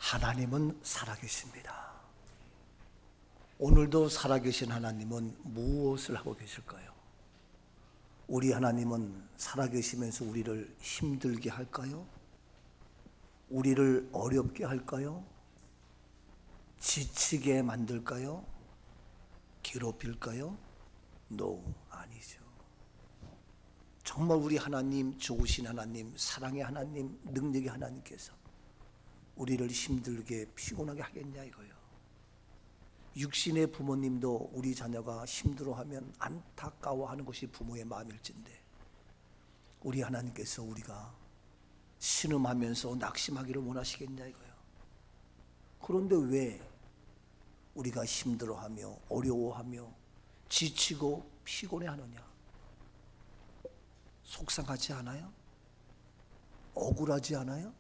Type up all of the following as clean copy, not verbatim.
하나님은 살아계십니다. 오늘도 살아계신 하나님은 무엇을 하고 계실까요? 우리 하나님은 살아계시면서 우리를 힘들게 할까요? 우리를 어렵게 할까요? 지치게 만들까요? 괴롭힐까요? No, 아니죠. 정말 우리 하나님, 좋으신 하나님, 사랑의 하나님, 능력의 하나님께서 우리를 힘들게 피곤하게 하겠냐 이거예요. 육신의 부모님도 우리 자녀가 힘들어하면 안타까워하는 것이 부모의 마음일진데, 우리 하나님께서 우리가 신음하면서 낙심하기를 원하시겠냐 이거예요. 그런데 왜 우리가 힘들어하며 어려워하며 지치고 피곤해하느냐? 속상하지 않아요? 억울하지 않아요?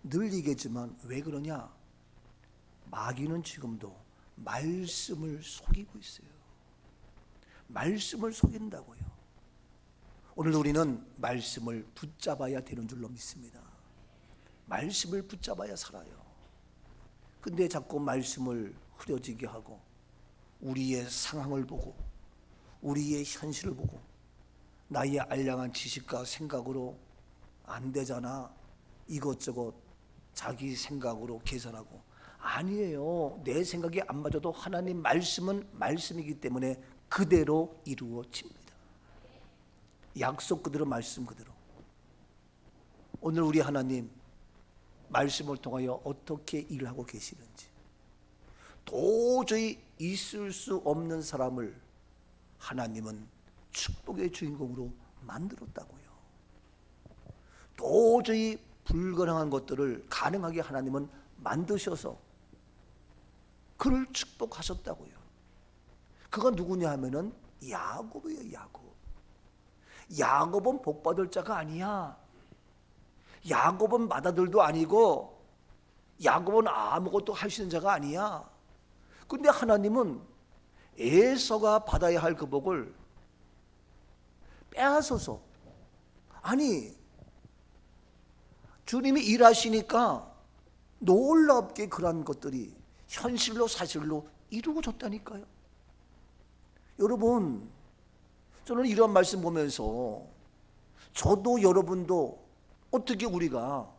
늘 얘기했지만 왜 그러냐? 마귀는 지금도 말씀을 속이고 있어요. 말씀을 속인다고요. 오늘 우리는 말씀을 붙잡아야 되는 줄로 믿습니다. 말씀을 붙잡아야 살아요. 근데 자꾸 말씀을 흐려지게 하고 우리의 상황을 보고 우리의 현실을 보고 나의 알량한 지식과 생각으로 안 되잖아, 이것저것 자기 생각으로 계산하고, 아니에요. 내 생각이 안 맞아도 하나님 말씀은 말씀이기 때문에 그대로 이루어집니다. 약속 그대로, 말씀 그대로. 오늘 우리 하나님 말씀을 통하여 어떻게 일하고 계시는지, 도저히 있을 수 없는 사람을 하나님은 축복의 주인공으로 만들었다고요. 도저히 불가능한 것들을 가능하게 하나님은 만드셔서 그를 축복하셨다고요. 그가 누구냐 하면은 야곱이에요. 야곱. 야곱은 복받을 자가 아니야. 야곱은 맏아들도 아니고 야곱은 아무것도 할 수 있는 자가 아니야. 근데 하나님은 에서가 받아야 할 그 복을 빼앗아서, 아니 주님이 일하시니까 놀랍게 그러한 것들이 현실로 사실로 이루어졌다니까요. 여러분, 저는 이런 말씀 보면서 저도 여러분도 어떻게 우리가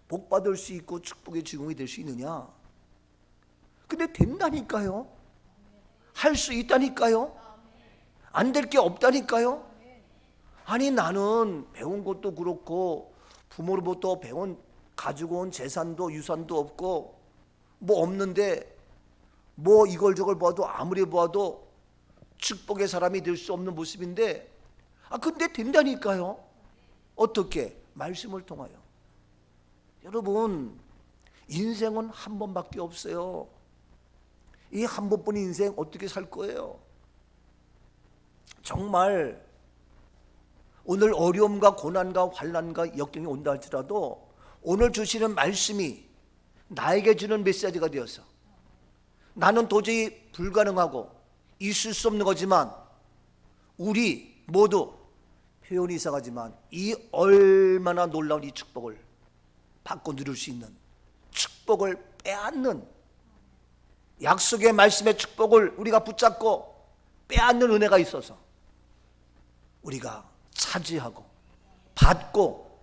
복받을 수 있고 축복의 주인공이 될 수 있느냐? 근데 된다니까요. 할 수 있다니까요. 안 될 게 없다니까요. 아니 나는 배운 것도 그렇고 부모로부터 배운 가지고 온 재산도 유산도 없고 뭐 없는데 뭐 이걸 저걸 봐도 아무리 봐도 축복의 사람이 될 수 없는 모습인데, 근데 된다니까요. 어떻게? 말씀을 통하여. 여러분, 인생은 한 번밖에 없어요. 이 한 번뿐인 인생 어떻게 살 거예요? 정말 오늘 어려움과 고난과 환난과 역경이 온다 할지라도 오늘 주시는 말씀이 나에게 주는 메시지가 되어서, 나는 도저히 불가능하고 있을 수 없는 거지만 우리 모두 표현이 이상하지만 이 얼마나 놀라운 이 축복을 받고 누릴 수 있는, 축복을 빼앗는, 약속의 말씀의 축복을 우리가 붙잡고 빼앗는 은혜가 있어서 우리가 차지하고 받고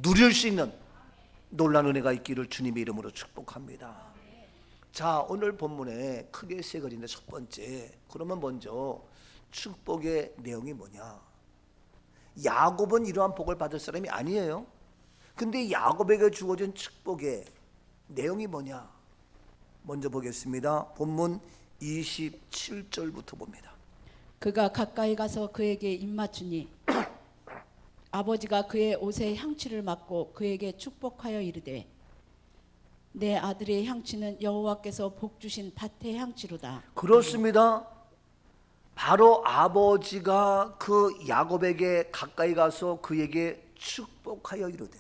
누릴 수 있는 놀라운 은혜가 있기를 주님의 이름으로 축복합니다. 자, 오늘 본문에 크게 세 가지인데, 첫 번째, 그러면 먼저 축복의 내용이 뭐냐? 야곱은 이러한 복을 받을 사람이 아니에요. 근데 야곱에게 주어진 축복의 내용이 뭐냐? 먼저 보겠습니다. 본문 27절부터 봅니다. 그가 가까이 가서 그에게 입맞추니 아버지가 그의 옷에 향취를 맡고 그에게 축복하여 이르되, 내 아들의 향취는 여호와께서 복 주신 밭의 향취로다. 그렇습니다. 바로 아버지가 그 야곱에게 가까이 가서 그에게 축복하여 이르되,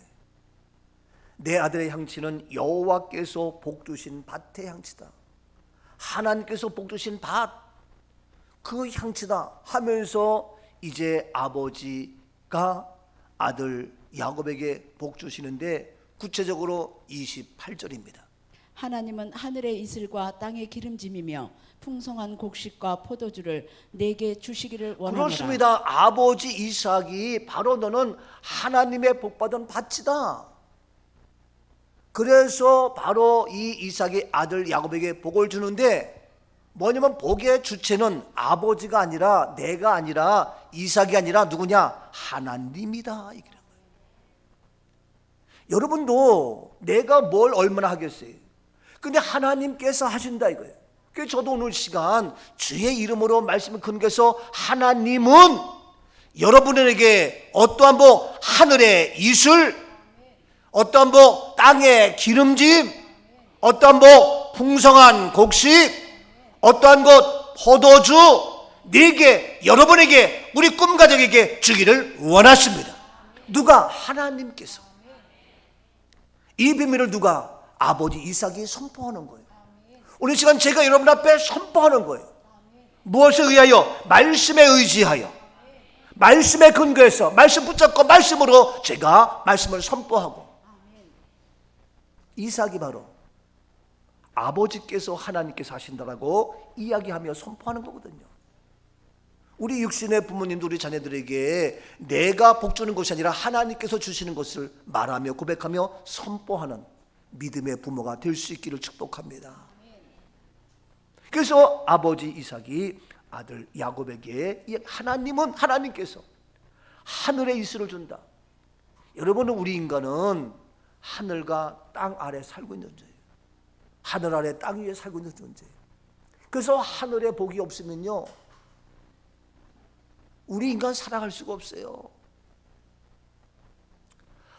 내 아들의 향취는 여호와께서 복 주신 밭의 향취다. 하나님께서 복 주신 밭, 그 향취다 하면서 이제 아버지가 아들 야곱에게 복 주시는데, 구체적으로 28절입니다. 하나님은 하늘의 이슬과 땅의 기름짐이며 풍성한 곡식과 포도주를 내게 주시기를 원하노라. 그렇습니다. 아버지 이삭이 바로 너는 하나님의 복받은 밭이다. 그래서 바로 이 이삭의 아들 야곱에게 복을 주는데, 뭐냐면 복의 주체는 아버지가 아니라, 내가 아니라, 이삭이 아니라 누구냐? 하나님이다. 이런 거예요. 여러분도 내가 뭘 얼마나 하겠어요? 근데 하나님께서 하신다 이거예요. 그래서 저도 오늘 시간 주의 이름으로 말씀을 근거해서, 하나님은 여러분에게 어떠한 하늘의 이슬, 어떠한 땅의 기름짐, 어떠한 풍성한 곡식, 어떠한 포도주, 내게, 여러분에게, 우리 꿈가족에게 주기를 원하십니다. 누가? 하나님께서. 이 비밀을 누가? 아버지 이삭이 선포하는 거예요. 오늘 시간 제가 여러분 앞에 선포하는 거예요. 무엇에 의하여? 말씀에 의지하여, 말씀에 근거해서, 말씀 붙잡고 말씀으로 제가 말씀을 선포하고, 이삭이 바로 아버지께서 하나님께서 하신다라고 이야기하며 선포하는 거거든요. 우리 육신의 부모님도 우리 자녀들에게 내가 복 주는 것이 아니라 하나님께서 주시는 것을 말하며 고백하며 선포하는 믿음의 부모가 될 수 있기를 축복합니다. 그래서 아버지 이삭이 아들 야곱에게, 하나님은, 하나님께서 하늘의 이슬을 준다. 여러분은, 우리 인간은 하늘과 땅 아래 살고 있는 존재예요. 하늘 아래 땅 위에 살고 있는 존재예요. 그래서 하늘에 복이 없으면요, 우리 인간 살아갈 수가 없어요.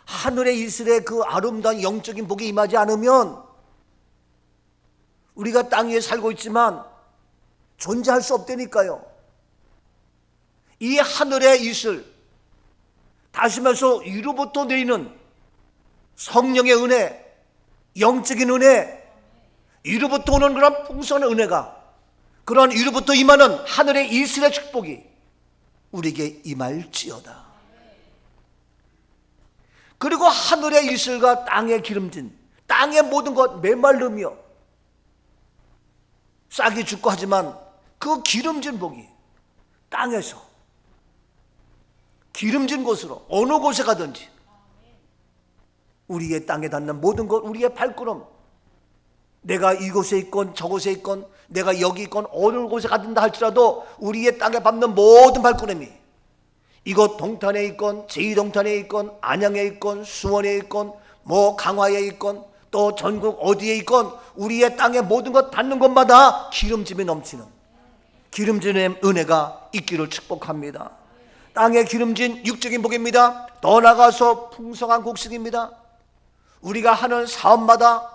하늘의 이슬의 그 아름다운 영적인 복이 임하지 않으면 우리가 땅 위에 살고 있지만 존재할 수 없다니까요. 이 하늘의 이슬, 다시 말해서 위로부터 내리는 성령의 은혜, 영적인 은혜, 위로부터 오는 그런 풍성한 은혜가, 그런 위로부터 임하는 하늘의 이슬의 축복이 우리에게 임할지어다. 그리고 하늘의 이슬과 땅의 기름진, 땅의 모든 것 메말르며 싹이 죽고 하지만 그 기름진 복이 땅에서 기름진 곳으로 어느 곳에 가든지 우리의 땅에 닿는 모든 것, 우리의 발걸음, 내가 이곳에 있건 저곳에 있건 내가 여기 있건 어느 곳에 가든다 할지라도 우리의 땅에 밟는 모든 발걸음이, 이곳 동탄에 있건 제2동탄에 있건 안양에 있건 수원에 있건 강화에 있건 또 전국 어디에 있건 우리의 땅에 모든 것 닿는 곳마다 기름짐이 넘치는 기름짐의 은혜가 있기를 축복합니다. 땅에 기름진 육적인 복입니다. 더 나아가서 풍성한 곡식입니다. 우리가 하는 사업마다,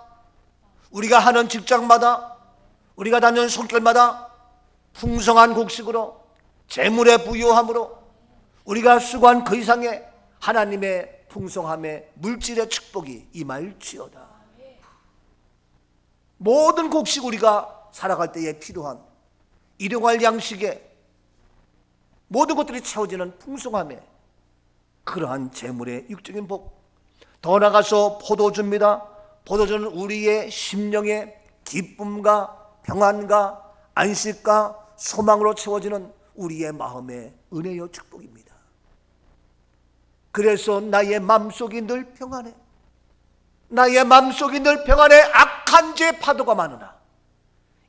우리가 하는 직장마다, 우리가 다니는 손길마다 풍성한 곡식으로, 재물의 부유함으로 우리가 수고한 그 이상의 하나님의 풍성함의 물질의 축복이 임할지어다. 모든 곡식, 우리가 살아갈 때에 필요한 일용할 양식에 모든 것들이 채워지는 풍성함에 그러한 재물의 육적인 복, 더 나아가서 포도주입니다. 포도주는 우리의 심령의 기쁨과 평안과 안식과 소망으로 채워지는 우리의 마음의 은혜요 축복입니다. 그래서 나의 마음속이 늘 평안해, 나의 마음속이 늘 평안해. 악한 죄 파도가 많으나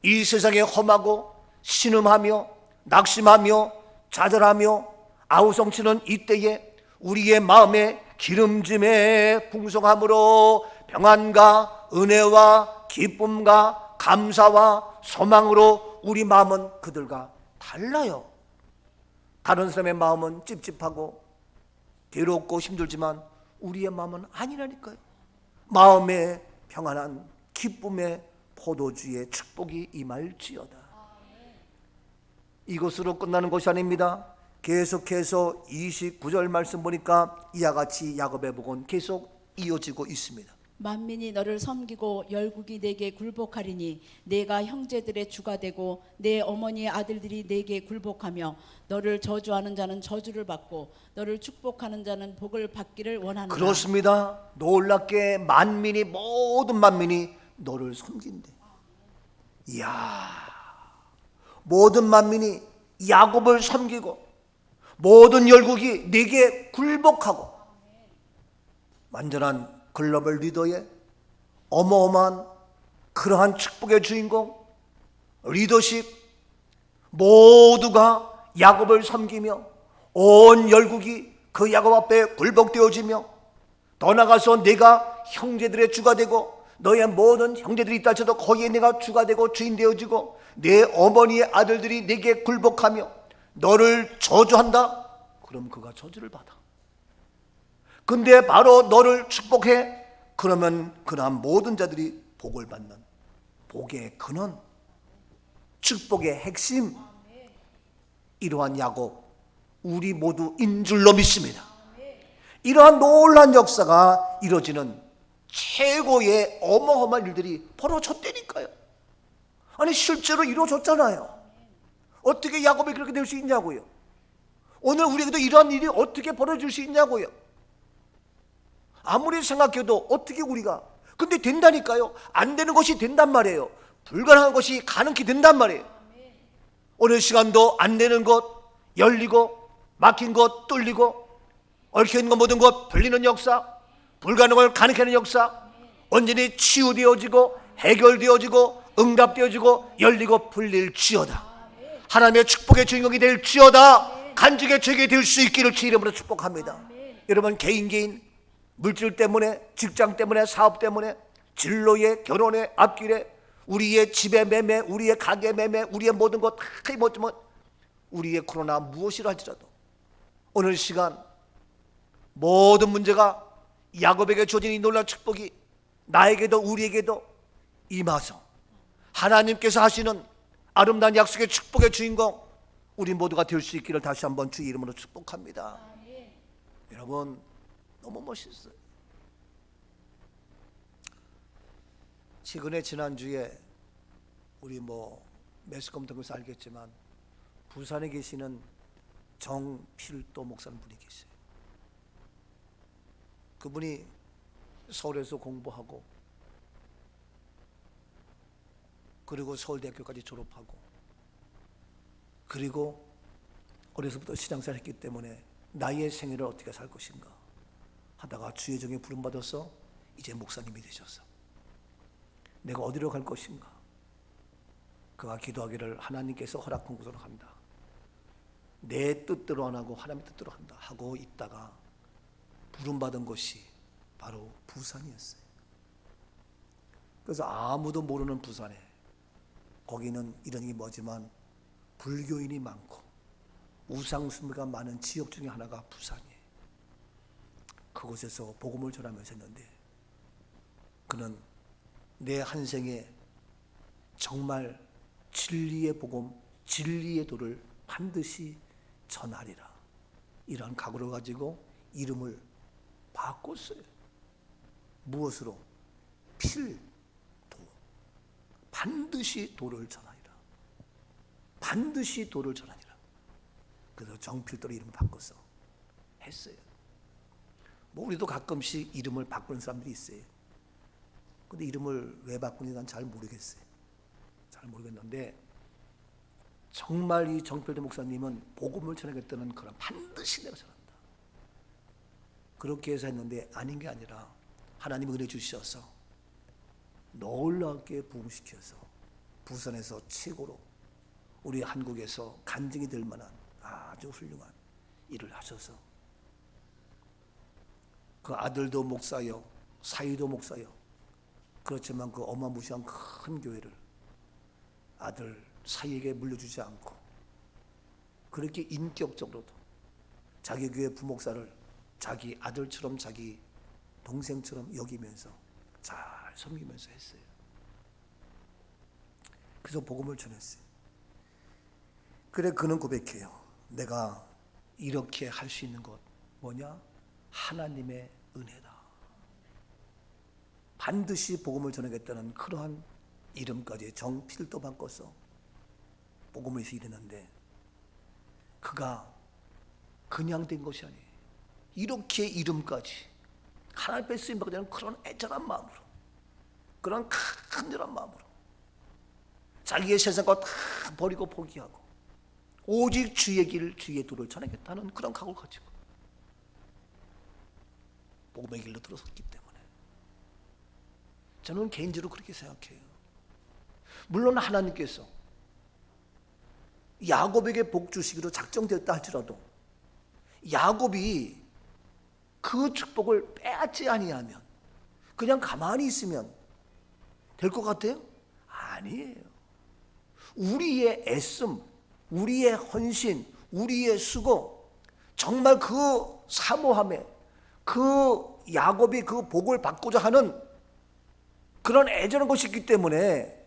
이 세상에 험하고 신음하며 낙심하며 좌절하며 아우성치는 이때에 우리의 마음에 기름짐의 풍성함으로 평안과 은혜와 기쁨과 감사와 소망으로 우리 마음은 그들과 달라요. 다른 사람의 마음은 찝찝하고 괴롭고 힘들지만 우리의 마음은 아니라니까요. 마음의 평안한 기쁨의 포도주의 축복이 임할지어다. 이것으로 끝나는 것이 아닙니다. 계속해서 29절 말씀 보니까 이와 같이 야곱의 복은 계속 이어지고 있습니다. 만민이 너를 섬기고 열국이 내게 굴복하리니 내가 형제들의 주가 되고 내 어머니의 아들들이 내게 굴복하며 너를 저주하는 자는 저주를 받고 너를 축복하는 자는 복을 받기를 원하노라. 그렇습니다. 놀랍게 만민이, 모든 만민이 너를 섬긴대. 이야, 모든 만민이 야곱을 섬기고 모든 열국이 네게 굴복하고, 완전한 글로벌 리더의 어마어마한 그러한 축복의 주인공, 리더십, 모두가 야곱을 섬기며 온 열국이 그 야곱 앞에 굴복되어지며, 더 나아가서 내가 형제들의 주가 되고 너의 모든 형제들이 있다 쳐도 거기에 내가 주가 되고 주인 되어지고 내 어머니의 아들들이 내게 굴복하며 너를 저주한다. 그럼 그가 저주를 받아. 근데 바로 너를 축복해. 그러면 그러한 모든 자들이 복을 받는 복의 근원, 축복의 핵심, 이러한 야곱 우리 모두인 줄로 믿습니다. 이러한 놀라운 역사가 이루어지는 최고의 어마어마한 일들이 벌어졌다니까요. 아니 실제로 이루어졌잖아요. 어떻게 야곱이 그렇게 될 수 있냐고요. 오늘 우리에게도 이러한 일이 어떻게 벌어질 수 있냐고요. 아무리 생각해도 어떻게 우리가, 근데 된다니까요. 안 되는 것이 된단 말이에요. 불가능한 것이 가능케 된단 말이에요. 오늘 시간도 안 되는 것 열리고, 막힌 것 뚫리고, 얽혀있는 것 모든 것 풀리는 역사, 불가능을 가능케 하는 역사, 온전히 치유되어지고 해결되어지고 응답되어지고 열리고 풀릴지어다. 하나님의 축복의 주인공이 될지어다. 간증의 죄가 될 수 있기를 주 이름으로 축복합니다. 여러분, 개인 물질 때문에, 직장 때문에, 사업 때문에, 진로에, 결혼에, 앞길에, 우리의 집의 매매, 우리의 가게 매매, 우리의 모든 것 다 못지만 우리의 코로나 무엇이라 할지라도 오늘 시간 모든 문제가 야곱에게 주어진 이 놀라운 축복이 나에게도 우리에게도 임하소. 하나님께서 하시는 아름다운 약속의 축복의 주인공 우리 모두가 될 수 있기를 다시 한번 주 이름으로 축복합니다. 여러분, 너무 멋있어요. 최근에 지난주에 우리 매스컴 통해서 알겠지만 부산에 계시는 정필도 목사님 분이 계세요. 그분이 서울에서 공부하고 그리고 서울대학교까지 졸업하고 그리고 어려서부터 신앙생활을 했기 때문에 나의 생애를 어떻게 살 것인가 하다가 주의 정에 부름받아서 이제 목사님이 되셔서 내가 어디로 갈 것인가, 그가 기도하기를 하나님께서 허락한 곳으로 간다, 내 뜻대로 안 하고 하나님의 뜻대로 한다 하고 있다가 부름받은 곳이 바로 부산이었어요. 그래서 아무도 모르는 부산에, 거기는 이런 게 뭐지만 불교인이 많고 우상숭배가 많은 지역 중에 하나가 부산이에요. 그곳에서 복음을 전하면서 했는데 그는 내 한 생에 정말 진리의 복음, 진리의 도를 반드시 전하리라, 이러한 각오를 가지고 이름을 바꿨어요. 무엇으로? 필도. 반드시 도를 전하리라. 반드시 도를 전하리라. 그래서 정필도로 이름을 바꿔서 했어요. 우리도 가끔씩 이름을 바꾸는 사람들이 있어요. 근데 이름을 왜 바꾸는지 난 잘 모르겠어요. 잘 모르겠는데 정말 이 정필도 목사님은 복음을 전하겠다는 그런 반드시 내가 전한다, 그렇게 해서 했는데 아닌 게 아니라 하나님 은혜 주셔서 놀랍게 부흥시켜서 부산에서 최고로 우리 한국에서 간증이 될 만한 아주 훌륭한 일을 하셔서 그 아들도 목사요, 사위도 목사요. 그렇지만 그 어마무시한 큰 교회를 아들 사위에게 물려주지 않고 그렇게 인격적으로도 자기 교회 부목사를 자기 아들처럼 자기 동생처럼 여기면서 잘 섬기면서 했어요. 그래서 복음을 전했어요. 그래 그는 고백해요. 내가 이렇게 할 수 있는 것 뭐냐? 하나님의 은혜다. 반드시 복음을 전하겠다는 그러한 이름까지 정필도 바꿔서 복음을 위해서 일했는데 그가 그냥 된 것이 아니에요. 이렇게 이름까지 하나님 앞에 쓰임받게 되는 그런 애절한 마음으로, 그런 간절한 마음으로 자기의 세상과 다 버리고 포기하고 오직 주의 길, 주의 도를 전하겠다는 그런 각오를 가지고 복음의 길로 들어섰기 때문에 저는 개인적으로 그렇게 생각해요. 물론 하나님께서 야곱에게 복 주시기로 작정되었다 할지라도 야곱이 그 축복을 빼앗지 아니하면 그냥 가만히 있으면 될 것 같아요? 아니에요. 우리의 애씀, 우리의 헌신, 우리의 수고, 정말 그 사모함에 그 야곱이 그 복을 받고자 하는 그런 애절한 것이 있기 때문에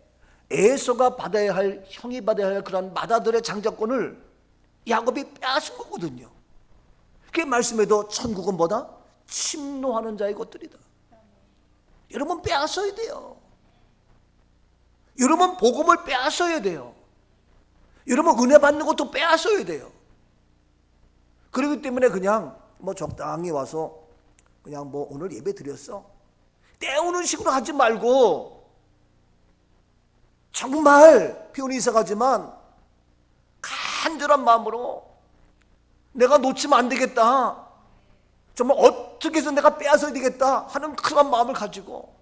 에서가 받아야 할, 형이 받아야 할 그런 맏아들의 장자권을 야곱이 빼앗은 거거든요. 그 말씀에도 천국은 뭐다? 침노하는 자의 것들이다. 여러분 빼앗아야 돼요. 여러분 복음을 빼앗아야 돼요. 여러분 은혜 받는 것도 빼앗아야 돼요. 그렇기 때문에 그냥 뭐 적당히 와서 그냥 뭐 오늘 예배 드렸어 때우는 식으로 하지 말고 정말 표현이 이상하지만 간절한 마음으로 내가 놓치면 안 되겠다, 정말 어떻게 해서 내가 빼앗아야 되겠다 하는 그런 마음을 가지고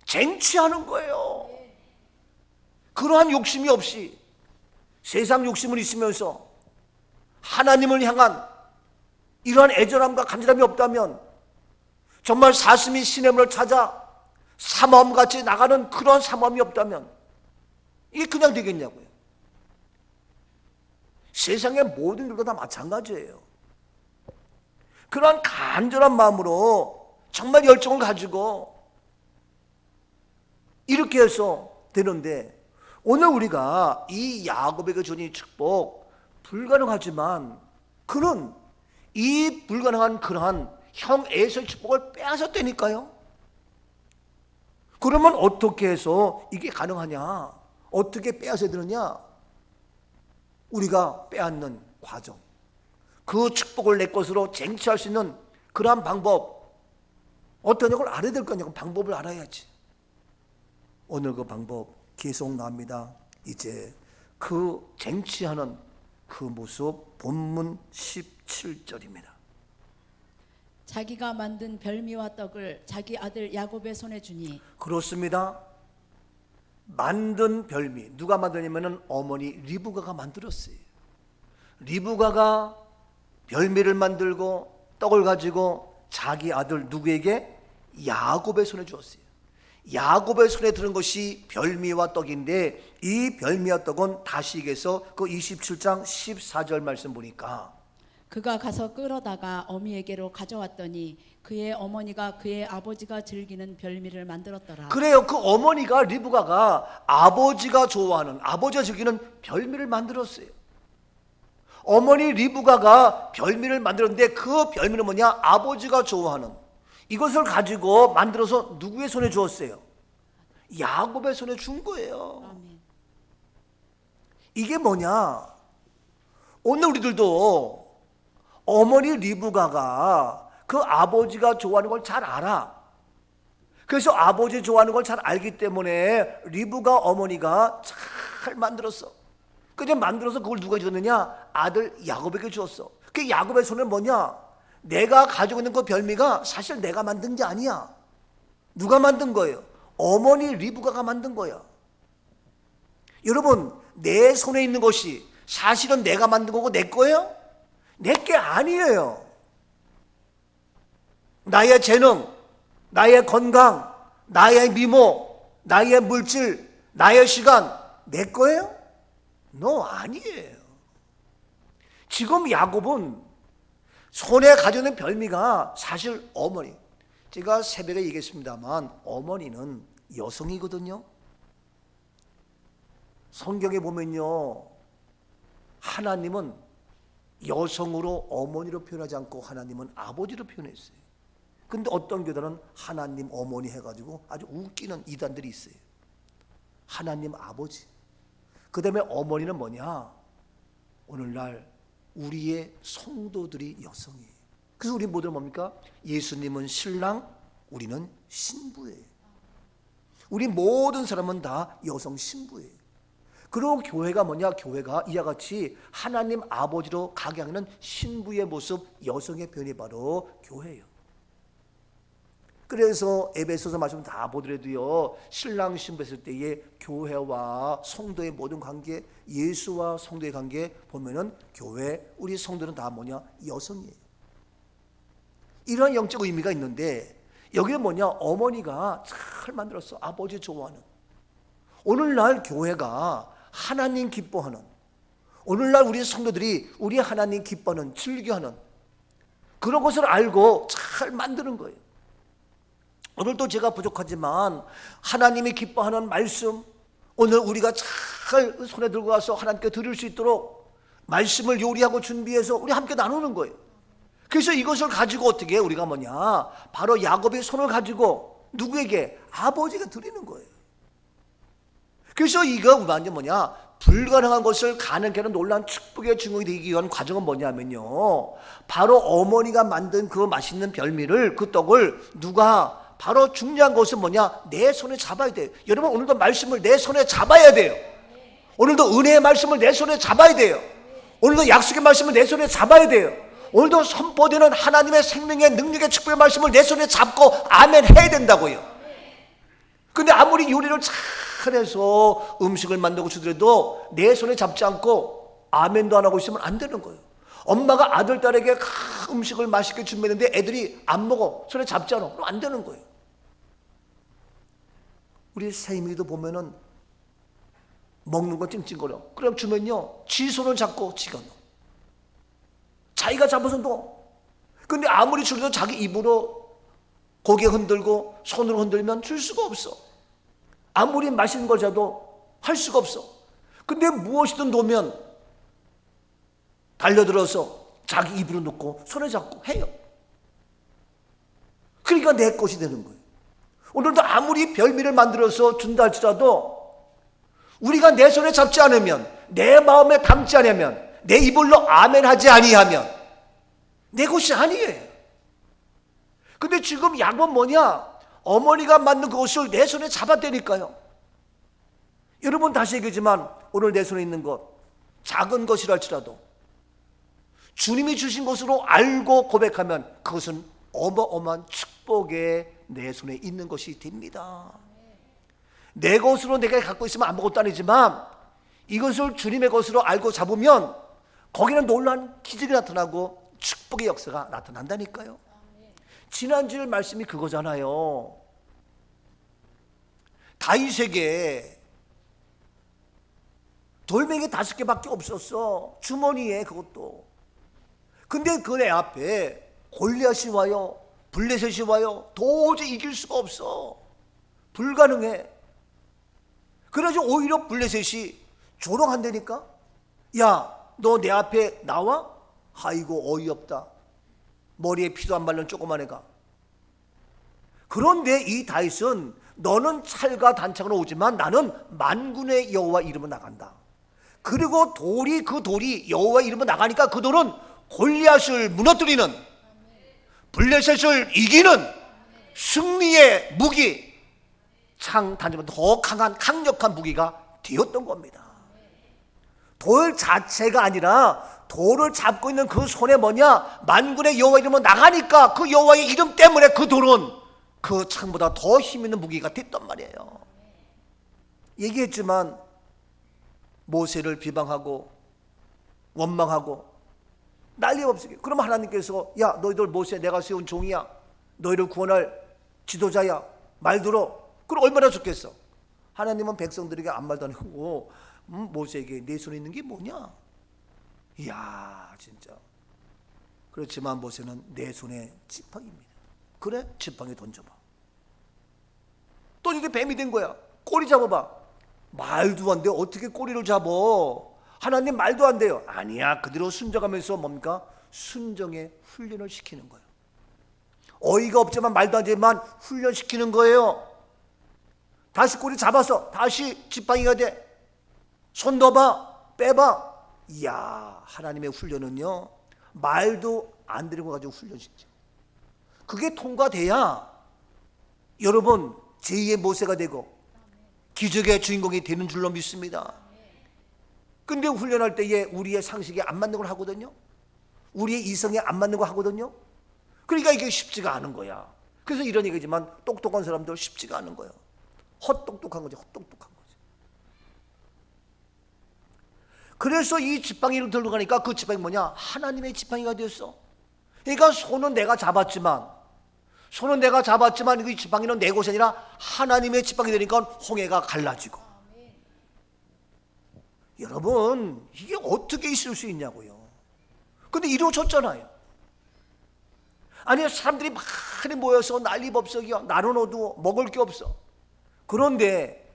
쟁취하는 거예요. 그러한 욕심이 없이 세상 욕심을 있으면서 하나님을 향한 이러한 애절함과 간절함이 없다면 정말 사슴이 시냇물을 찾아 사모함같이 나가는 그런 사모함이 없다면 이게 그냥 되겠냐고요. 세상의 모든 일도 다 마찬가지예요. 그러한 간절한 마음으로 정말 열정을 가지고 이렇게 해서 되는데 오늘 우리가 이 야곱에게 준 이 축복 불가능하지만 그는 이 불가능한 그러한 형 에서의 축복을 빼앗았다니까요. 그러면 어떻게 해서 이게 가능하냐? 어떻게 빼앗아야 되느냐? 우리가 빼앗는 과정, 그 축복을 내 것으로 쟁취할 수 있는 그러한 방법 어떠냐고 알아야 될 거냐고. 방법을 알아야지. 오늘 그 방법 계속 나옵니다. 이제 그 쟁취하는 그 모습 본문 17절입니다. 자기가 만든 별미와 떡을 자기 아들 야곱의 손에 주니. 그렇습니다. 만든 별미 누가 만드냐면은 어머니 리브가가 만들었어요. 리브가가 별미를 만들고 떡을 가지고 자기 아들 누구에게? 야곱의 손에 주었어요. 야곱의 손에 드는 것이 별미와 떡인데 이 별미와 떡은 다시기에서 그 27장 14절 말씀 보니까 그가 가서 끌어다가 어미에게로 가져왔더니 그의 어머니가 그의 아버지가 즐기는 별미를 만들었더라. 그래요. 그 어머니가 리브가가 아버지가 좋아하는, 아버지가 즐기는 별미를 만들었어요. 어머니 리브가가 별미를 만들었는데 그 별미는 뭐냐? 아버지가 좋아하는 이것을 가지고 만들어서 누구의 손에 주었어요? 야곱의 손에 준 거예요. 아멘. 이게 뭐냐? 오늘 우리들도 어머니 리브가가 그 아버지가 좋아하는 걸 잘 알아. 그래서 아버지 좋아하는 걸 잘 알기 때문에 리브가 어머니가 잘 만들었어. 그냥 만들어서 그걸 누가 줬느냐? 아들 야곱에게 주었어. 그 야곱의 손은 뭐냐? 내가 가지고 있는 그 별미가 사실 내가 만든 게 아니야. 누가 만든 거예요? 어머니 리브가가 만든 거야. 여러분, 내 손에 있는 것이 사실은 내가 만든 거고 내 거예요? 내 게 아니에요. 나의 재능, 나의 건강, 나의 미모, 나의 물질, 나의 시간 내 거예요? 너 아니에요. 지금 야곱은 손에 가지고 있는 별미가 사실 어머니, 제가 새벽에 얘기했습니다만 어머니는 여성이거든요. 성경에 보면요, 하나님은 여성으로 어머니로 표현하지 않고 하나님은 아버지로 표현했어요. 근데 어떤 교단은 하나님 어머니 해가지고 아주 웃기는 이단들이 있어요. 하나님 아버지, 그 다음에 어머니는 뭐냐? 오늘날 우리의 성도들이 여성이에요. 그래서 우리 모두 뭡니까? 예수님은 신랑, 우리는 신부예요. 우리 모든 사람은 다 여성 신부예요. 그리고 교회가 뭐냐? 교회가 이와 같이 하나님 아버지로 가게 하는 신부의 모습, 여성의 변이 바로 교회예요. 그래서 에베소서 말씀 다 보더라도요, 신랑 신부 했을 때의 교회와 성도의 모든 관계, 예수와 성도의 관계 보면은 교회, 우리 성도는 다 뭐냐? 여성이에요. 이러한 영적 의미가 있는데 여기는 뭐냐? 어머니가 잘 만들었어. 아버지 좋아하는. 오늘날 교회가 하나님 기뻐하는, 오늘날 우리 성도들이 우리 하나님 기뻐하는, 즐겨하는 그런 것을 알고 잘 만드는 거예요. 오늘도 제가 부족하지만 하나님이 기뻐하는 말씀, 오늘 우리가 잘 손에 들고 가서 하나님께 드릴 수 있도록 말씀을 요리하고 준비해서 우리 함께 나누는 거예요. 그래서 이것을 가지고 어떻게 우리가 뭐냐? 바로 야곱의 손을 가지고 누구에게? 아버지가 드리는 거예요. 그래서 이거 완전 뭐냐? 불가능한 것을 가능케 하는 놀라운 축복의 증거가 되기 위한 과정은 뭐냐면요, 바로 어머니가 만든 그 맛있는 별미를, 그 떡을 누가, 바로 중요한 것은 뭐냐? 내 손에 잡아야 돼요. 여러분 오늘도 말씀을 내 손에 잡아야 돼요. 오늘도 은혜의 말씀을 내 손에 잡아야 돼요. 오늘도 약속의 말씀을 내 손에 잡아야 돼요. 오늘도 선포되는 하나님의 생명의 능력의 축복의 말씀을 내 손에 잡고 아멘 해야 된다고요. 근데 아무리 요리를 잘해서 음식을 만들고 주더라도 내 손에 잡지 않고 아멘도 안 하고 있으면 안 되는 거예요. 엄마가 아들, 딸에게 음식을 맛있게 준비했는데 애들이 안 먹어, 손에 잡지 않아, 그럼 안 되는 거예요. 우리 세미도 보면은 먹는 거 찡찡거려. 그럼 주면요, 지 손을 잡고 지가 넣어. 자기가 잡아서 넣어. 근데 아무리 줄여도 자기 입으로 고개 흔들고 손으로 흔들면 줄 수가 없어. 아무리 맛있는 걸 줘도 할 수가 없어. 근데 무엇이든 놓으면 달려들어서 자기 입으로 넣고 손에 잡고 해요. 그러니까 내 것이 되는 거예요. 오늘도 아무리 별미를 만들어서 준다 할지라도 우리가 내 손에 잡지 않으면, 내 마음에 담지 않으면, 내 입으로 아멘 하지 아니하면 내 것이 아니에요. 근데 지금 야곱은 뭐냐? 어머니가 만든 그것을 내 손에 잡았다니까요. 여러분 다시 얘기하지만 오늘 내 손에 있는 것, 작은 것이라 할지라도 주님이 주신 것으로 알고 고백하면 그것은 어마어마한 축복에 내 손에 있는 것이 됩니다. 내 것으로 내가 갖고 있으면 아무것도 아니지만 이것을 주님의 것으로 알고 잡으면 거기는 놀라운 기적이 나타나고 축복의 역사가 나타난다니까요. 지난주에 말씀이 그거잖아요. 다윗에게 돌멩이 5개밖에 없었어, 주머니에. 그것도. 근데 그 내 앞에 골리앗이 와요, 블레셋이 와요. 도저히 이길 수가 없어. 불가능해. 그래서 오히려 블레셋이 조롱한다니까. 야, 너 내 앞에 나와? 아이고 어이없다. 머리에 피도 안 바른 조그만 애가. 그런데 이 다윗은 너는 칼과 단창으로 오지만 나는 만군의 여호와 이름으로 나간다. 그리고 그 돌이 여호와 이름으로 나가니까 그 돌은 골리앗을 무너뜨리는, 블레셋을 이기는 승리의 무기, 단지보다 더 강력한 무기가 되었던 겁니다. 돌 자체가 아니라 돌을 잡고 있는 그 손에 뭐냐? 만군의 여호와 이름으로 나가니까 그 여호와의 이름 때문에 그 돌은 그 창보다 더 힘있는 무기가 됐단 말이에요. 얘기했지만 모세를 비방하고 원망하고 난리 없으게. 그러면 하나님께서 야, 너희들 모세 내가 세운 종이야, 너희를 구원할 지도자야, 말 들어. 그럼 얼마나 좋겠어. 하나님은 백성들에게 아무 말도 안 하고 모세에게 내 손에 있는 게 뭐냐? 이야 진짜. 그렇지만 모세는 내 손에 지팡이입니다. 그래? 지팡이 던져봐. 또 이게 뱀이 된 거야. 꼬리 잡아봐. 말도 안 돼. 어떻게 꼬리를 잡어? 하나님 말도 안 돼요. 아니야. 그대로 순종하면서 뭡니까? 순종의 훈련을 시키는 거예요. 어이가 없지만 말도 안 되지만 훈련시키는 거예요. 다시 꼬리 잡아서 다시 지팡이가 돼. 손 넣어봐, 빼봐. 이야, 하나님의 훈련은요, 말도 안 되는 거 가지고 훈련시켜. 그게 통과돼야 여러분 제2의 모세가 되고 기적의 주인공이 되는 줄로 믿습니다. 근데 훈련할 때에 우리의 상식에 안 맞는 걸 하거든요. 우리의 이성에 안 맞는 거 하거든요. 그러니까 이게 쉽지가 않은 거야. 그래서 이런 얘기지만 똑똑한 사람들 쉽지가 않은 거예요. 헛똑똑한 거지, 헛똑똑한 거지. 그래서 이 지팡이를 들고 가니까 그 지팡이 뭐냐? 하나님의 지팡이가 되었어. 그러니까 손은 내가 잡았지만 이 지팡이는 내 것이 아니라 하나님의 지팡이 되니까 홍해가 갈라지고. 여러분, 이게 어떻게 있을 수 있냐고요. 근데 이루어졌잖아요. 아니, 사람들이 많이 모여서 난리법석이야. 날은 어두워, 먹을 게 없어. 그런데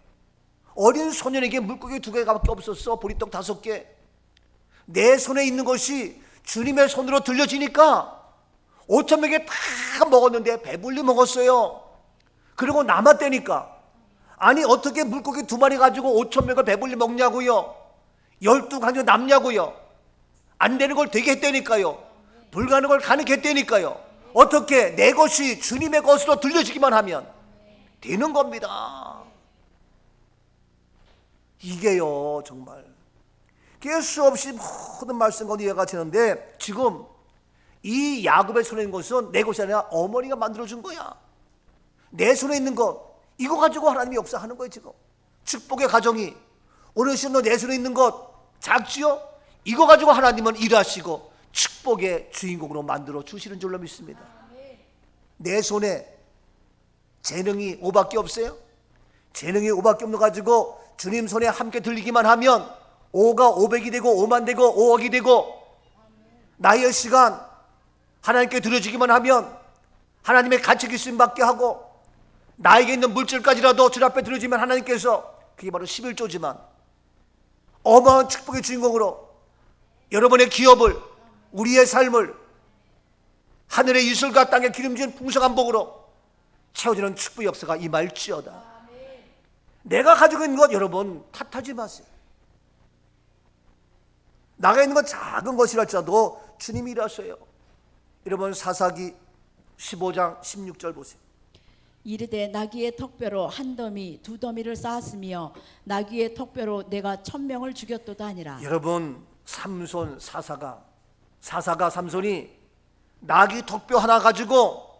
어린 소년에게 물고기 2개밖에 없었어. 보리떡 5개. 내 손에 있는 것이 주님의 손으로 들려지니까 5,000명이 다 먹었는데 배불리 먹었어요. 그리고 남았다니까. 아니, 어떻게 물고기 2마리 가지고 5,000명을 배불리 먹냐고요. 12강조 남냐고요. 안 되는 걸 되게 했다니까요. 불가능한 걸 가능하게 했다니까요. 어떻게? 내 것이 주님의 것으로 들려지기만 하면 되는 겁니다. 이게요, 정말 수없이 모든 말씀과 이해가 되는데, 지금 이 야곱의 손에 있는 것은 내 것이 아니라 어머니가 만들어준 거야. 내 손에 있는 것, 이거 가지고 하나님이 역사하는 거예요. 지금 축복의 가정이 오늘 시간 내 손에 있는 것 작지요? 이거 가지고 하나님은 일하시고 축복의 주인공으로 만들어 주시는 줄로 믿습니다. 내 손에 재능이 5밖에 없어요? 재능이 5밖에 없는 거 가지고 주님 손에 함께 들리기만 하면 5가 500이 되고 5만 되고 5억이 되고, 나의 시간 하나님께 드려지기만 하면 하나님의 가치 기씀 받게 하고, 나에게 있는 물질까지라도 주 앞에 드려지면 하나님께서, 그게 바로 11조지만 어마어마한 축복의 주인공으로 여러분의 기업을, 우리의 삶을 하늘의 이슬과 땅의 기름진 풍성한 복으로 채워지는 축복의 역사가 임할지어다. 내가 가지고 있는 것 여러분 탓하지 마세요. 나가 있는 건 작은 것이랄지라도 주님이 일하셔요. 여러분 사사기 15장 16절 보세요. 이르되 나귀의 턱뼈로 한 더미 2더미를 쌓았으며 나귀의 턱뼈로 내가 1,000명을 죽였도다 하니라. 여러분 삼손 사사가 삼손이 나귀 턱뼈 하나 가지고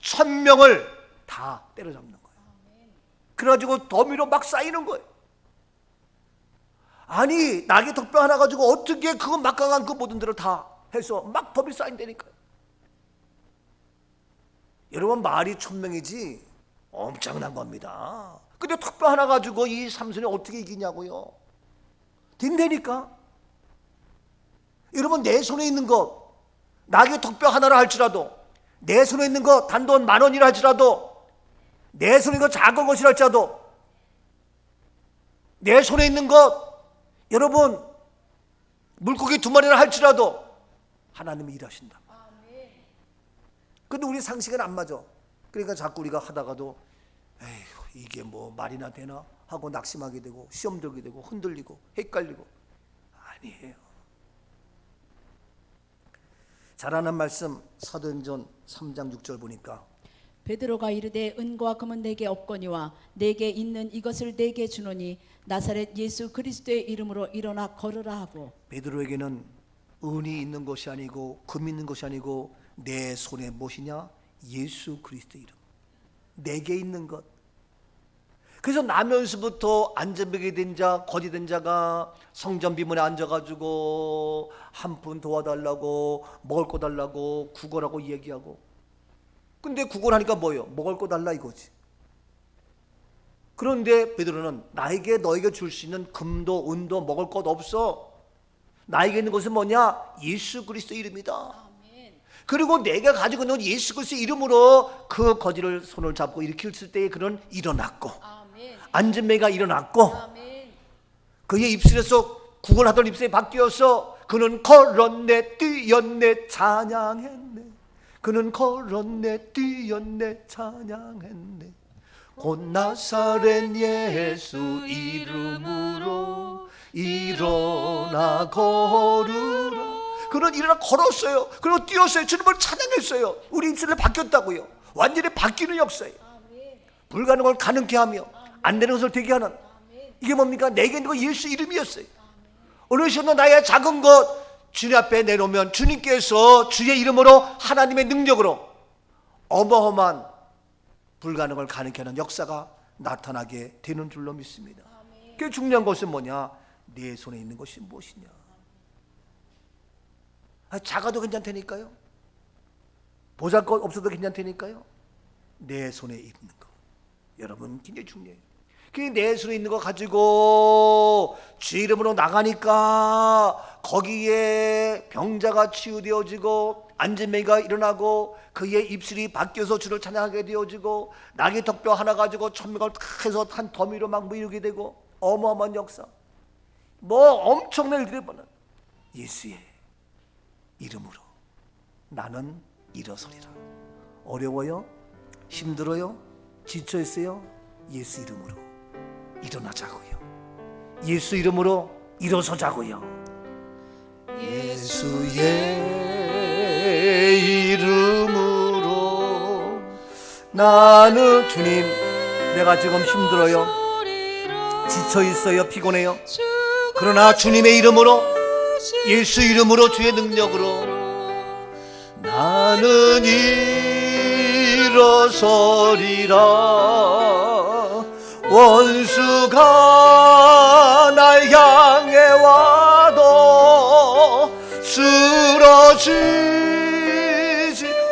1,000명을 다 때려잡는 거예요. 그래가지고 더미로 막 쌓이는 거예요. 아니, 나귀 턱뼈 하나 가지고 어떻게 그 막강한 그 모든 들을 다 해서 막 더미 쌓인다니까요. 여러분 말이 1,000명이지 엄청난 겁니다. 근데 턱뼈 하나 가지고 이 삼손이 어떻게 이기냐고요. 된다니까. 여러분 내 손에 있는 것, 나귀 턱뼈 하나라 할지라도, 내 손에 있는 것 단돈 10,000원이라 할지라도, 내 손에 있는 것 작은 것이라 할지라도, 내 손에 있는 것 여러분 물고기 2마리라 할지라도 하나님이 일하신다. 근데 우리 상식은 안 맞아. 그러니까 자꾸 우리가 하다가도 에휴 이게 뭐 말이나 되나 하고 낙심하게 되고 시험 들게 되고 흔들리고 헷갈리고. 아니에요. 잘하는 말씀 사도행전 3장 6절 보니까, 베드로가 이르되 은과 금은 내게 없거니와 내게 있는 이것을 내게 주노니 나사렛 예수 그리스도의 이름으로 일어나 걸으라 하고. 베드로에게는 은이 있는 것이 아니고 금 있는 것이 아니고 내 손에 무엇이냐? 예수 그리스도의 이름, 내게 있는 것. 그래서 나면서부터 안전병이 된 자, 거지 된 자가 성전 비문에 앉아가지고 한 푼 도와달라고, 먹을 거 달라고 구걸하고 얘기하고. 근데 구걸하니까 뭐예요? 먹을 거 달라 이거지. 그런데 베드로는 나에게 너에게 줄 수 있는 금도 은도 먹을 것 없어. 나에게 있는 것은 뭐냐? 예수 그리스도 이름이다. 그리고 내가 가지고 있는 예수 그리스도 이름으로 그 거지를 손을 잡고 일으켰을 때에 그는 일어났고, 안전매가 일어났고, 그의 입술에서 구걸하던 입술이 바뀌어서 그는 걸었네, 뛰었네, 찬양했네. 그는 걸었네 뛰었네 찬양했네 곧 나사렛 예수 이름으로 일어나 걸으라. 그는 일어나 걸었어요. 그리고 뛰었어요. 주님을 찬양했어요. 우리 입술이 바뀌었다고요. 완전히 바뀌는 역사예요. 불가능한 걸 가능케 하며 안 되는 것을 되게 하는, 이게 뭡니까? 내게 있는 거 예수 이름이었어요. 어느 시간도 나의 작은 것 주님 앞에 내놓으면 주님께서 주의 이름으로 하나님의 능력으로 어마어마한 불가능을 가능케 하는 역사가 나타나게 되는 줄로 믿습니다. 그 중요한 것은 뭐냐? 내 손에 있는 것이 무엇이냐? 작아도 괜찮다니까요. 보잘것 없어도 괜찮다니까요. 내 손에 있는 것, 여러분 굉장히 중요해요. 그 내 손에 있는 거 가지고 주 이름으로 나가니까 거기에 병자가 치유되어지고 안진매가 일어나고 그의 입술이 바뀌어서 주를 찬양하게 되어지고 나귀 턱뼈 하나 가지고 천명을 탁 해서 한 더미로 막 무이르게 되고 어마어마한 역사, 뭐 엄청난 일들이 벌어요. 예수의 이름으로 나는 일어서리라. 어려워요? 힘들어요? 지쳐있어요? 예수 이름으로 일어나자고요. 예수 이름으로 일어서자고요. 예수의 이름으로 나는, 주님 내가 지금 힘들어요, 지쳐있어요, 피곤해요. 그러나 주님의 이름으로, 예수 이름으로, 주의 능력으로 나는 일어서리라. 원수가 날 향해 와도 쓰러지지,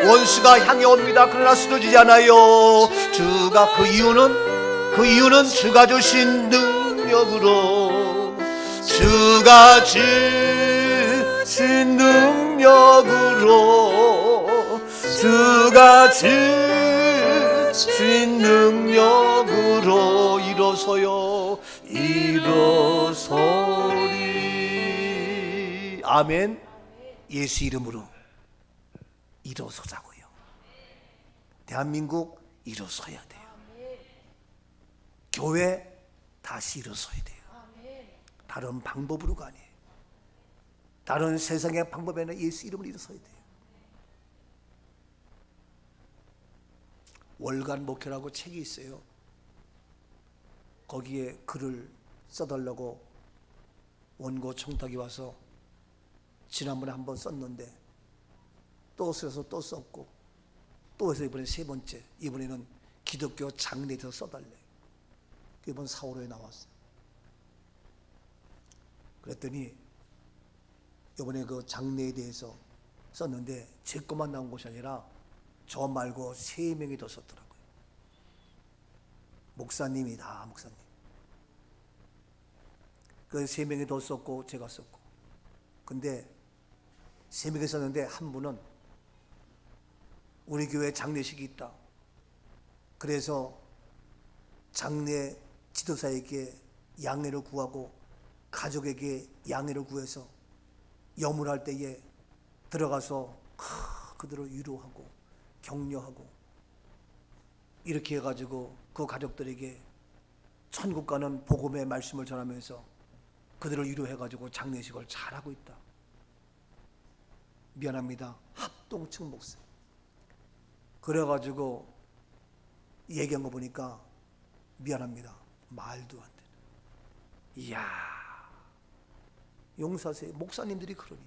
원수가 향해 옵니다. 그러나 쓰러지지 않아요. 주가 그 이유는 주가 주신 능력으로, 주가 주신 능력으로, 주가 주신 능력으로 일어서요 일어서리. 아멘. 예수 이름으로 일어서자고요. 대한민국 일어서야 돼요. 교회 다시 일어서야 돼요. 다른 방법으로가 아니에요. 다른 세상의 방법에는 예수 이름으로 일어서야 돼요. 월간 목회라고 책이 있어요. 거기에 글을 써달라고 원고 청탁이 와서 지난번에 한 번 썼는데 또 써서 또 썼고 또 해서 이번에 세 번째, 이번에는 기독교 장래에 대해서 써달래. 이번 4, 5월에 나왔어요. 그랬더니 이번에 그 장래에 대해서 썼는데 제 것만 나온 것이 아니라 저 말고 3명이 더 썼더라고요. 목사님이 다 목사님. 그 3명이 더 썼고 제가 썼고. 근데 3명이 썼는데 한 분은 우리 교회 장례식이 있다. 그래서 장례 지도사에게 양해를 구하고 가족에게 양해를 구해서 염을 때에 들어가서 그들을 위로하고 격려하고 이렇게 해가지고 그 가족들에게 천국 가는 복음의 말씀을 전하면서 그들을 위로해가지고 장례식을 잘하고 있다. 미안합니다. 합동층 목사. 그래가지고 얘기한 거 보니까 미안합니다. 말도 안 되는. 이야, 용사세 목사님들이 그러니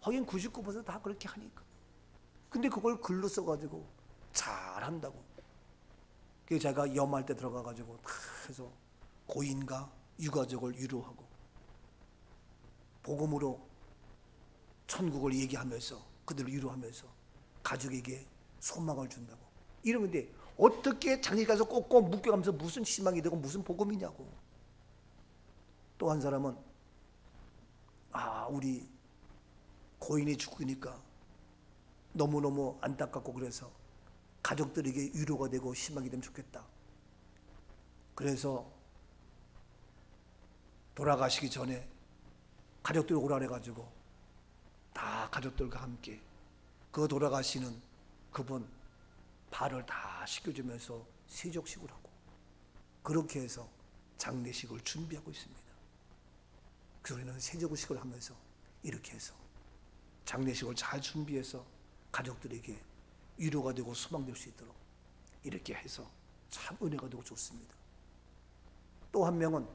하긴 99% 다 그렇게 하니까. 근데 그걸 글로 써가지고 잘한다고. 그래서 제가 염할 때 들어가가지고 다 해서 고인과 유가족을 위로하고 복음으로 천국을 얘기하면서 그들을 위로하면서 가족에게 소망을 준다고. 이러는데 어떻게 장례 가서 꼭꼭 묶여가면서 무슨 희망이 되고 무슨 복음이냐고. 또 한 사람은 우리 고인이 죽으니까 너무너무 안타깝고 그래서 가족들에게 위로가 되고 희망이 되면 좋겠다. 그래서 돌아가시기 전에 가족들 오라 해가지고 다 가족들과 함께 그 돌아가시는 그분 발을 다 씻겨주면서 세족식을 하고 그렇게 해서 장례식을 준비하고 있습니다. 그 우리는 세족식을 하면서 이렇게 해서 장례식을 잘 준비해서 가족들에게 위로가 되고 소망될 수 있도록 이렇게 해서 참 은혜가 되고 좋습니다. 또 한 명은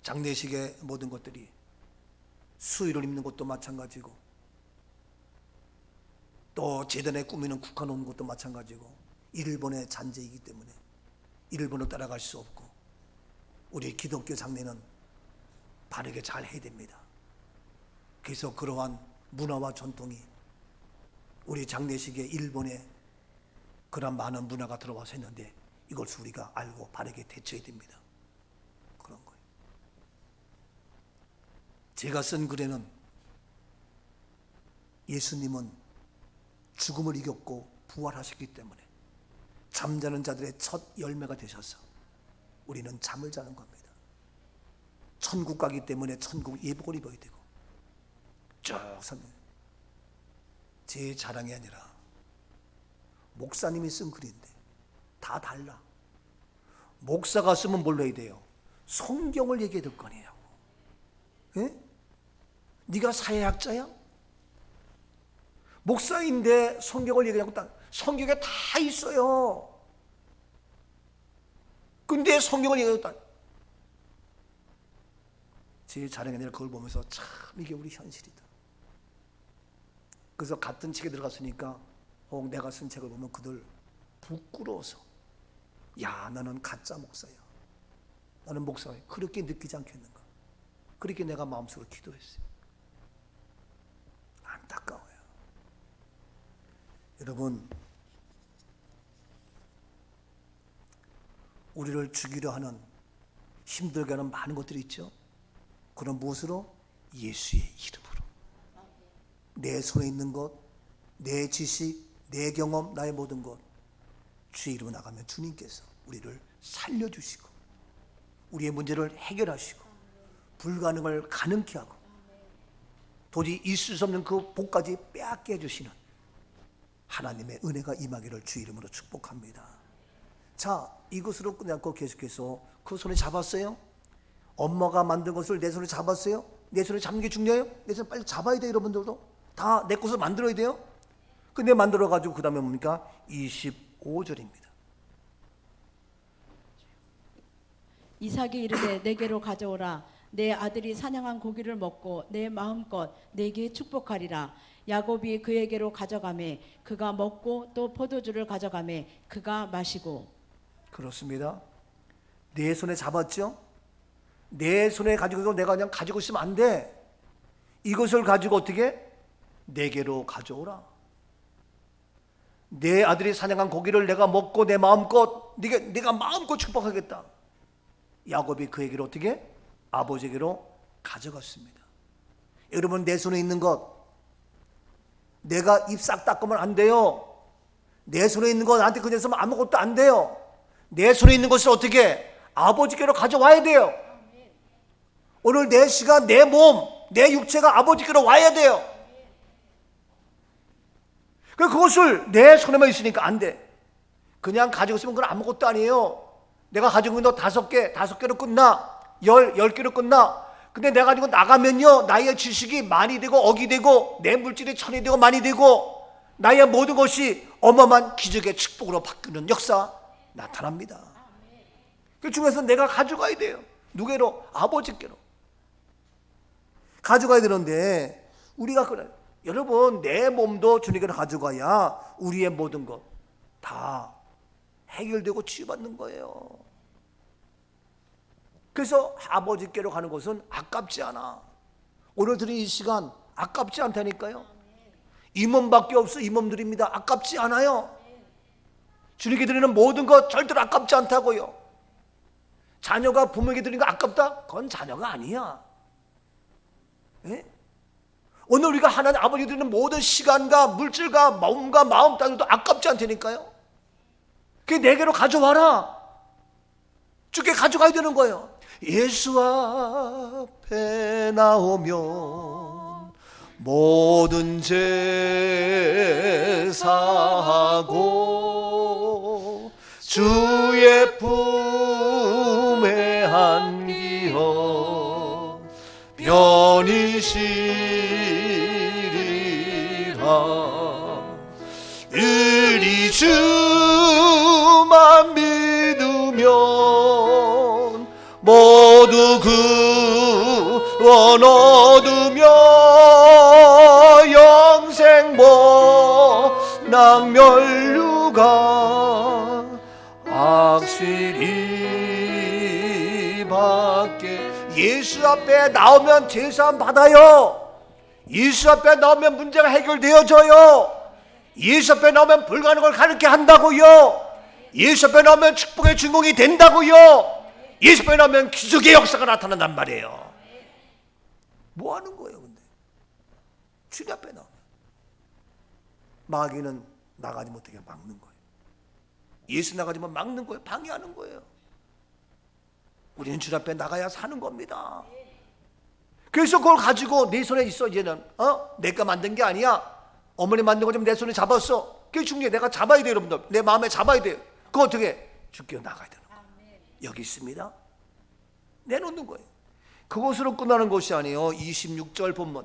장례식의 모든 것들이 수의를 입는 것도 마찬가지고 또 재단에 꾸미는 국화 놓는 것도 마찬가지고 일본의 잔재이기 때문에 일본을 따라갈 수 없고 우리 기독교 장례는 바르게 잘 해야 됩니다. 그래서 그러한 문화와 전통이 우리 장례식에 일본의 그런 많은 문화가 들어와서 했는데 이것을 우리가 알고 바르게 대처해야 됩니다. 그런 거예요. 제가 쓴 글에는 예수님은 죽음을 이겼고 부활하셨기 때문에 잠자는 자들의 첫 열매가 되셔서 우리는 잠을 자는 겁니다. 천국 가기 때문에 천국 예복을 입어야 되고 쭉 서면 제 자랑이 아니라 목사님이 쓴 글인데 다 달라. 목사가 쓰면 뭘로 해야 돼요? 성경을 얘기해야 될 거 아니냐고. 예? 네가 사회학자야? 목사인데 성경을 얘기하고 성경에 다 있어요. 근데 성경을 얘기하고 제 자랑이 아니라 그걸 보면서 참 이게 우리 현실이다. 그래서 같은 책에 들어갔으니까 혹 내가 쓴 책을 보면 그들 부끄러워서 야 나는 가짜 목사야. 나는 목사야. 그렇게 느끼지 않겠는가. 그렇게 내가 마음속으로 기도했어요. 안타까워요. 여러분 우리를 죽이려 하는 힘들게 하는 많은 것들이 있죠. 그런 무엇으로? 예수의 이름으로. 내 손에 있는 것, 내 지식, 내 경험, 나의 모든 것 주의 이름으로 나가면 주님께서 우리를 살려주시고 우리의 문제를 해결하시고 불가능을 가능케 하고 도저히 있을 수 없는 그 복까지 빼앗게 해주시는 하나님의 은혜가 임하기를 주의 이름으로 축복합니다. 자, 이것으로 끝나지 않고 계속해서 그 손에 잡았어요? 엄마가 만든 것을 내 손에 잡았어요? 내 손에 잡는 게 중요해요? 내 손에 빨리 잡아야 돼요. 여러분들도 다 내 것을 만들어야 돼요. 근데 만들어가지고 그 다음에 뭡니까? 25절입니다. 이삭이 이르되 내게로 가져오라. 내 아들이 사냥한 고기를 먹고 내 마음껏 내게 축복하리라. 야곱이 그에게로 가져가매 그가 먹고 또 포도주를 가져가매 그가 마시고. 그렇습니다. 내 손에 잡았죠? 내 손에 가지고서 내가 그냥 가지고 있으면 안 돼. 이것을 가지고 어떻게? 내게로 가져오라. 내 아들이 사냥한 고기를 내가 먹고 내 마음껏 내가 마음껏 축복하겠다. 야곱이 그에게로 어떻게? 아버지에게로 가져갔습니다. 여러분 내 손에 있는 것 내가 입 싹 닦으면 안 돼요. 내 손에 있는 것 나한테 그냥 있으면 아무것도 안 돼요. 내 손에 있는 것을 어떻게? 아버지께로 가져와야 돼요. 오늘 내 시간, 내 몸, 내 육체가 아버지께로 와야 돼요. 그것을 내 손에만 있으니까 안 돼. 그냥 가지고 있으면 그건 아무것도 아니에요. 내가 가지고 있는 거 5개로 끝나. 10개로 끝나. 근데 내가 가지고 나가면요, 나의 지식이 많이 되고 억이 되고 내 물질이 천이 되고 많이 되고 나의 모든 것이 어마어마한 기적의 축복으로 바뀌는 역사 나타납니다. 그 중에서 내가 가져가야 돼요. 누구로? 아버지께로 가져가야 되는데 우리가 그래. 여러분 내 몸도 주님께로 가져가야 우리의 모든 것 다 해결되고 치유받는 거예요. 그래서 아버지께로 가는 것은 아깝지 않아. 오늘 드린 이 시간 아깝지 않다니까요. 이 몸밖에 없어. 이 몸 드립니다. 아깝지 않아요. 주님께 드리는 모든 것 절대로 아깝지 않다고요. 자녀가 부모에게 드리는 거 아깝다? 그건 자녀가 아니야. 예? 오늘 우리가 하나님 아버지 드리는 모든 시간과 물질과 몸과 마음 따위도 아깝지 않다니까요. 그게 내게로 가져와라. 주께 가져가야 되는 거예요. 예수 앞에 나오면 모든 죄 사하고 주의 품에 안기어 편히 쉬리라. 의리 주만 믿으면 모두 구원 얻으며 영생 보낭멸류가 확실히 받게. 예수 앞에 나오면 제사함 받아요. 예수 앞에 나오면 문제가 해결되어져요. 예수 앞에 나오면 불가능을 가능케 한다고요. 예수 앞에 나오면 축복의 주인공이 된다고요. 예수 앞에 나오면 기적의 역사가 나타난단 말이에요. 뭐 하는 거예요 근데? 주님 앞에 나오면 마귀는 나가지 못하게 막는 거예요. 예수 나가지면 막는 거예요. 방해하는 거예요. 우리는 주 앞에 나가야 사는 겁니다. 그래서 그걸 가지고 내 손에 있어. 이제는 내가 만든 게 아니야. 어머니 만든 거 좀 내 손에 잡았어. 그게 중요해. 내가 잡아야 돼요 여러분들. 내 마음에 잡아야 돼요. 그거 어떻게? 주께 나가야 되는 거예요. 여기 있습니다. 내놓는 거예요. 그것으로 끝나는 것이 아니에요. 26절 본문.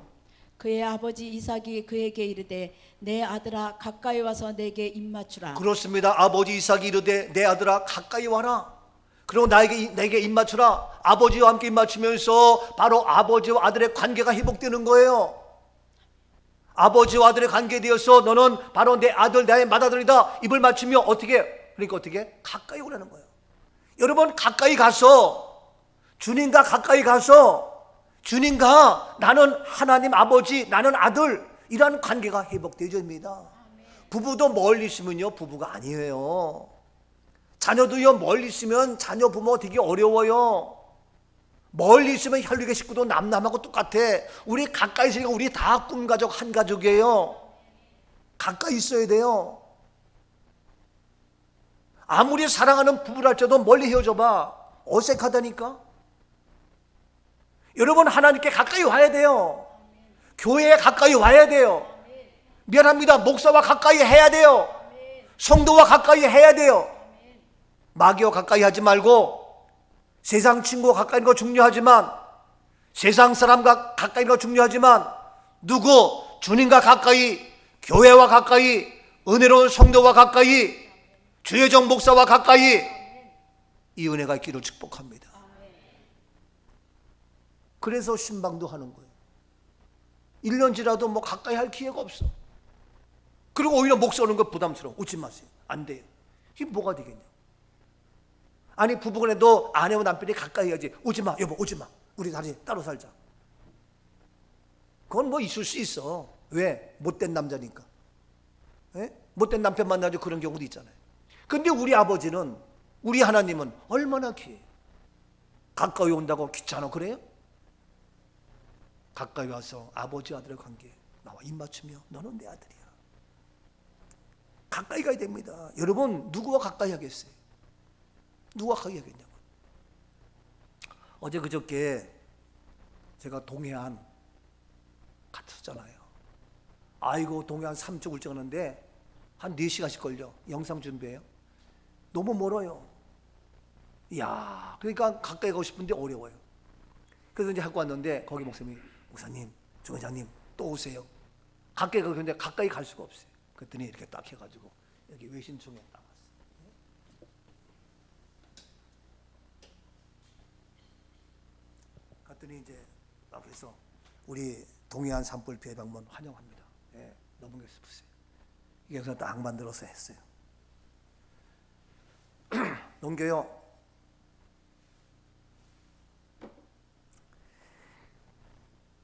그의 아버지 이삭이 그에게 이르되 내 아들아 가까이 와서 내게 입맞추라. 그렇습니다. 아버지 이삭이 이르되 내 아들아 가까이 와라. 그리고 내게 입맞추라. 아버지와 함께 입맞추면서 바로 아버지와 아들의 관계가 회복되는 거예요. 아버지와 아들의 관계에 되어서 너는 바로 내 아들 나의 맏아들이다. 입을 맞추며 어떻게? 그러니까 어떻게? 가까이 오라는 거예요. 여러분 가까이 가서 주님과 가까이 가서 주님과 나는 하나님 아버지 나는 아들 이라는 관계가 회복되어집니다. 부부도 멀리 있으면요 부부가 아니에요. 자녀도요 멀리 있으면 자녀 부모가 되게 어려워요. 멀리 있으면 혈육의 식구도 남남하고 똑같아. 우리 가까이 있으니까 우리 다 꿈가족 한 가족이에요. 가까이 있어야 돼요. 아무리 사랑하는 부부랄지라도 멀리 헤어져 봐 어색하다니까. 여러분 하나님께 가까이 와야 돼요. 교회에 가까이 와야 돼요. 미안합니다. 목사와 가까이 해야 돼요. 성도와 가까이 해야 돼요. 마귀와 가까이 하지 말고 세상 친구와 가까이 있는 거 중요하지만 세상 사람과 가까이 있는 거 중요하지만 누구? 주님과 가까이, 교회와 가까이, 은혜로운 성도와 가까이, 주혜정 목사와 가까이 이 은혜가 있기를 축복합니다. 그래서 신방도 하는 거예요. 1년 지나도 뭐 가까이 할 기회가 없어. 그리고 오히려 목사 오는 거 부담스러워. 오지 마세요. 안 돼요. 이게 뭐가 되겠냐. 아니 부부간에도 아내와 남편이 가까이 해야지. 오지 마 여보 오지 마. 우리 다시 따로 살자. 그건 뭐 있을 수 있어. 왜? 못된 남자니까. 예? 못된 남편 만나서 그런 경우도 있잖아요. 근데 우리 아버지는 우리 하나님은 얼마나 귀해. 가까이 온다고 귀찮아 그래요? 가까이 와서 아버지 아들의 관계 나와 입맞추며 너는 내 아들이야. 가까이 가야 됩니다. 여러분 누구와 가까이 하겠어요? 누가 가까이 하겠냐고. 어제 그저께 제가 동해안 갔었잖아요. 아이고 동해안 3쪽 울적하는데 한 4시간씩 걸려. 영상 준비해요. 너무 멀어요. 이야, 그러니까 가까이 가고 싶은데 어려워요. 그래서 이제 하고 왔는데 거기 목사님이 목사님, 주원장님 또 오세요. 가까이 가고 싶은데 가까이 갈 수가 없어요. 그랬더니 이렇게 딱 해가지고 여기 외신청에 딱 왔어요. 갔더니 이제 앞에서 우리 동해안 산불 피해 방문 환영합니다. 예, 너무 싶으세요. 이게 그래서 딱 만들어서 했어요. 넘겨요.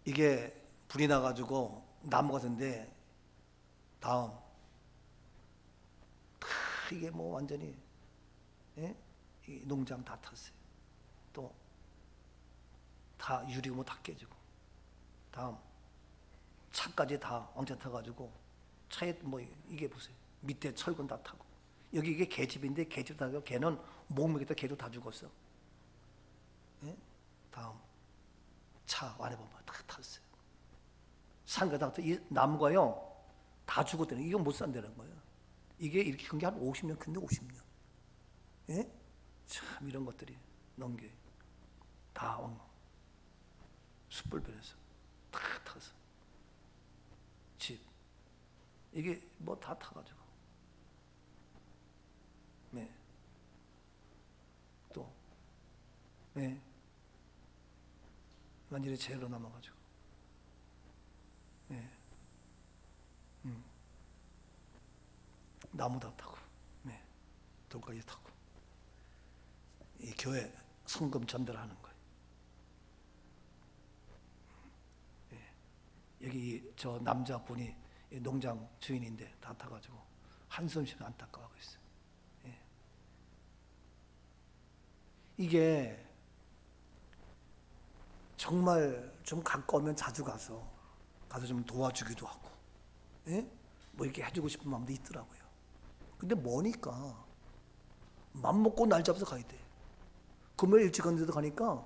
이게 불이 나가지고 나무 같은데 다음 이게 뭐 완전히 예? 이 농장 다 탔어요. 또 다 유리고 다 깨지고 다음 차까지 다 엉켜 타가지고 차에 뭐 이게 보세요. 밑에 철근 다 타고 여기 이게 개집인데 개집 타고 개는 목목에다 개도 다 죽었어. 예? 다음 차 안에 보면 다 탔어요. 산가닥터 이 나무가요 다 죽었다는 이거 못 산다는 거예요. 이게 이렇게 큰 게 한 50년 큰데 50년. 예? 참 이런 것들이 넘겨 다 숯불변에서 다 타서 집 이게 뭐 다 타가지고 네. 또 네. 완전히 재로 남아가지고 네. 나무 다 타고 네. 돌까지 타고 이 교회 성금 전달하는 거예요. 예. 여기 저 남자분이 농장 주인인데 다 타가지고 한숨 쉬면 안타까워하고 있어요. 예. 이게 정말 좀 가까우면 자주 가서 좀 도와주기도 하고, 예? 뭐 이렇게 해주고 싶은 마음도 있더라고요. 근데 뭐니까 맘 먹고 날 잡아서 가야 돼. 금요일 일찍 갔는데도 가니까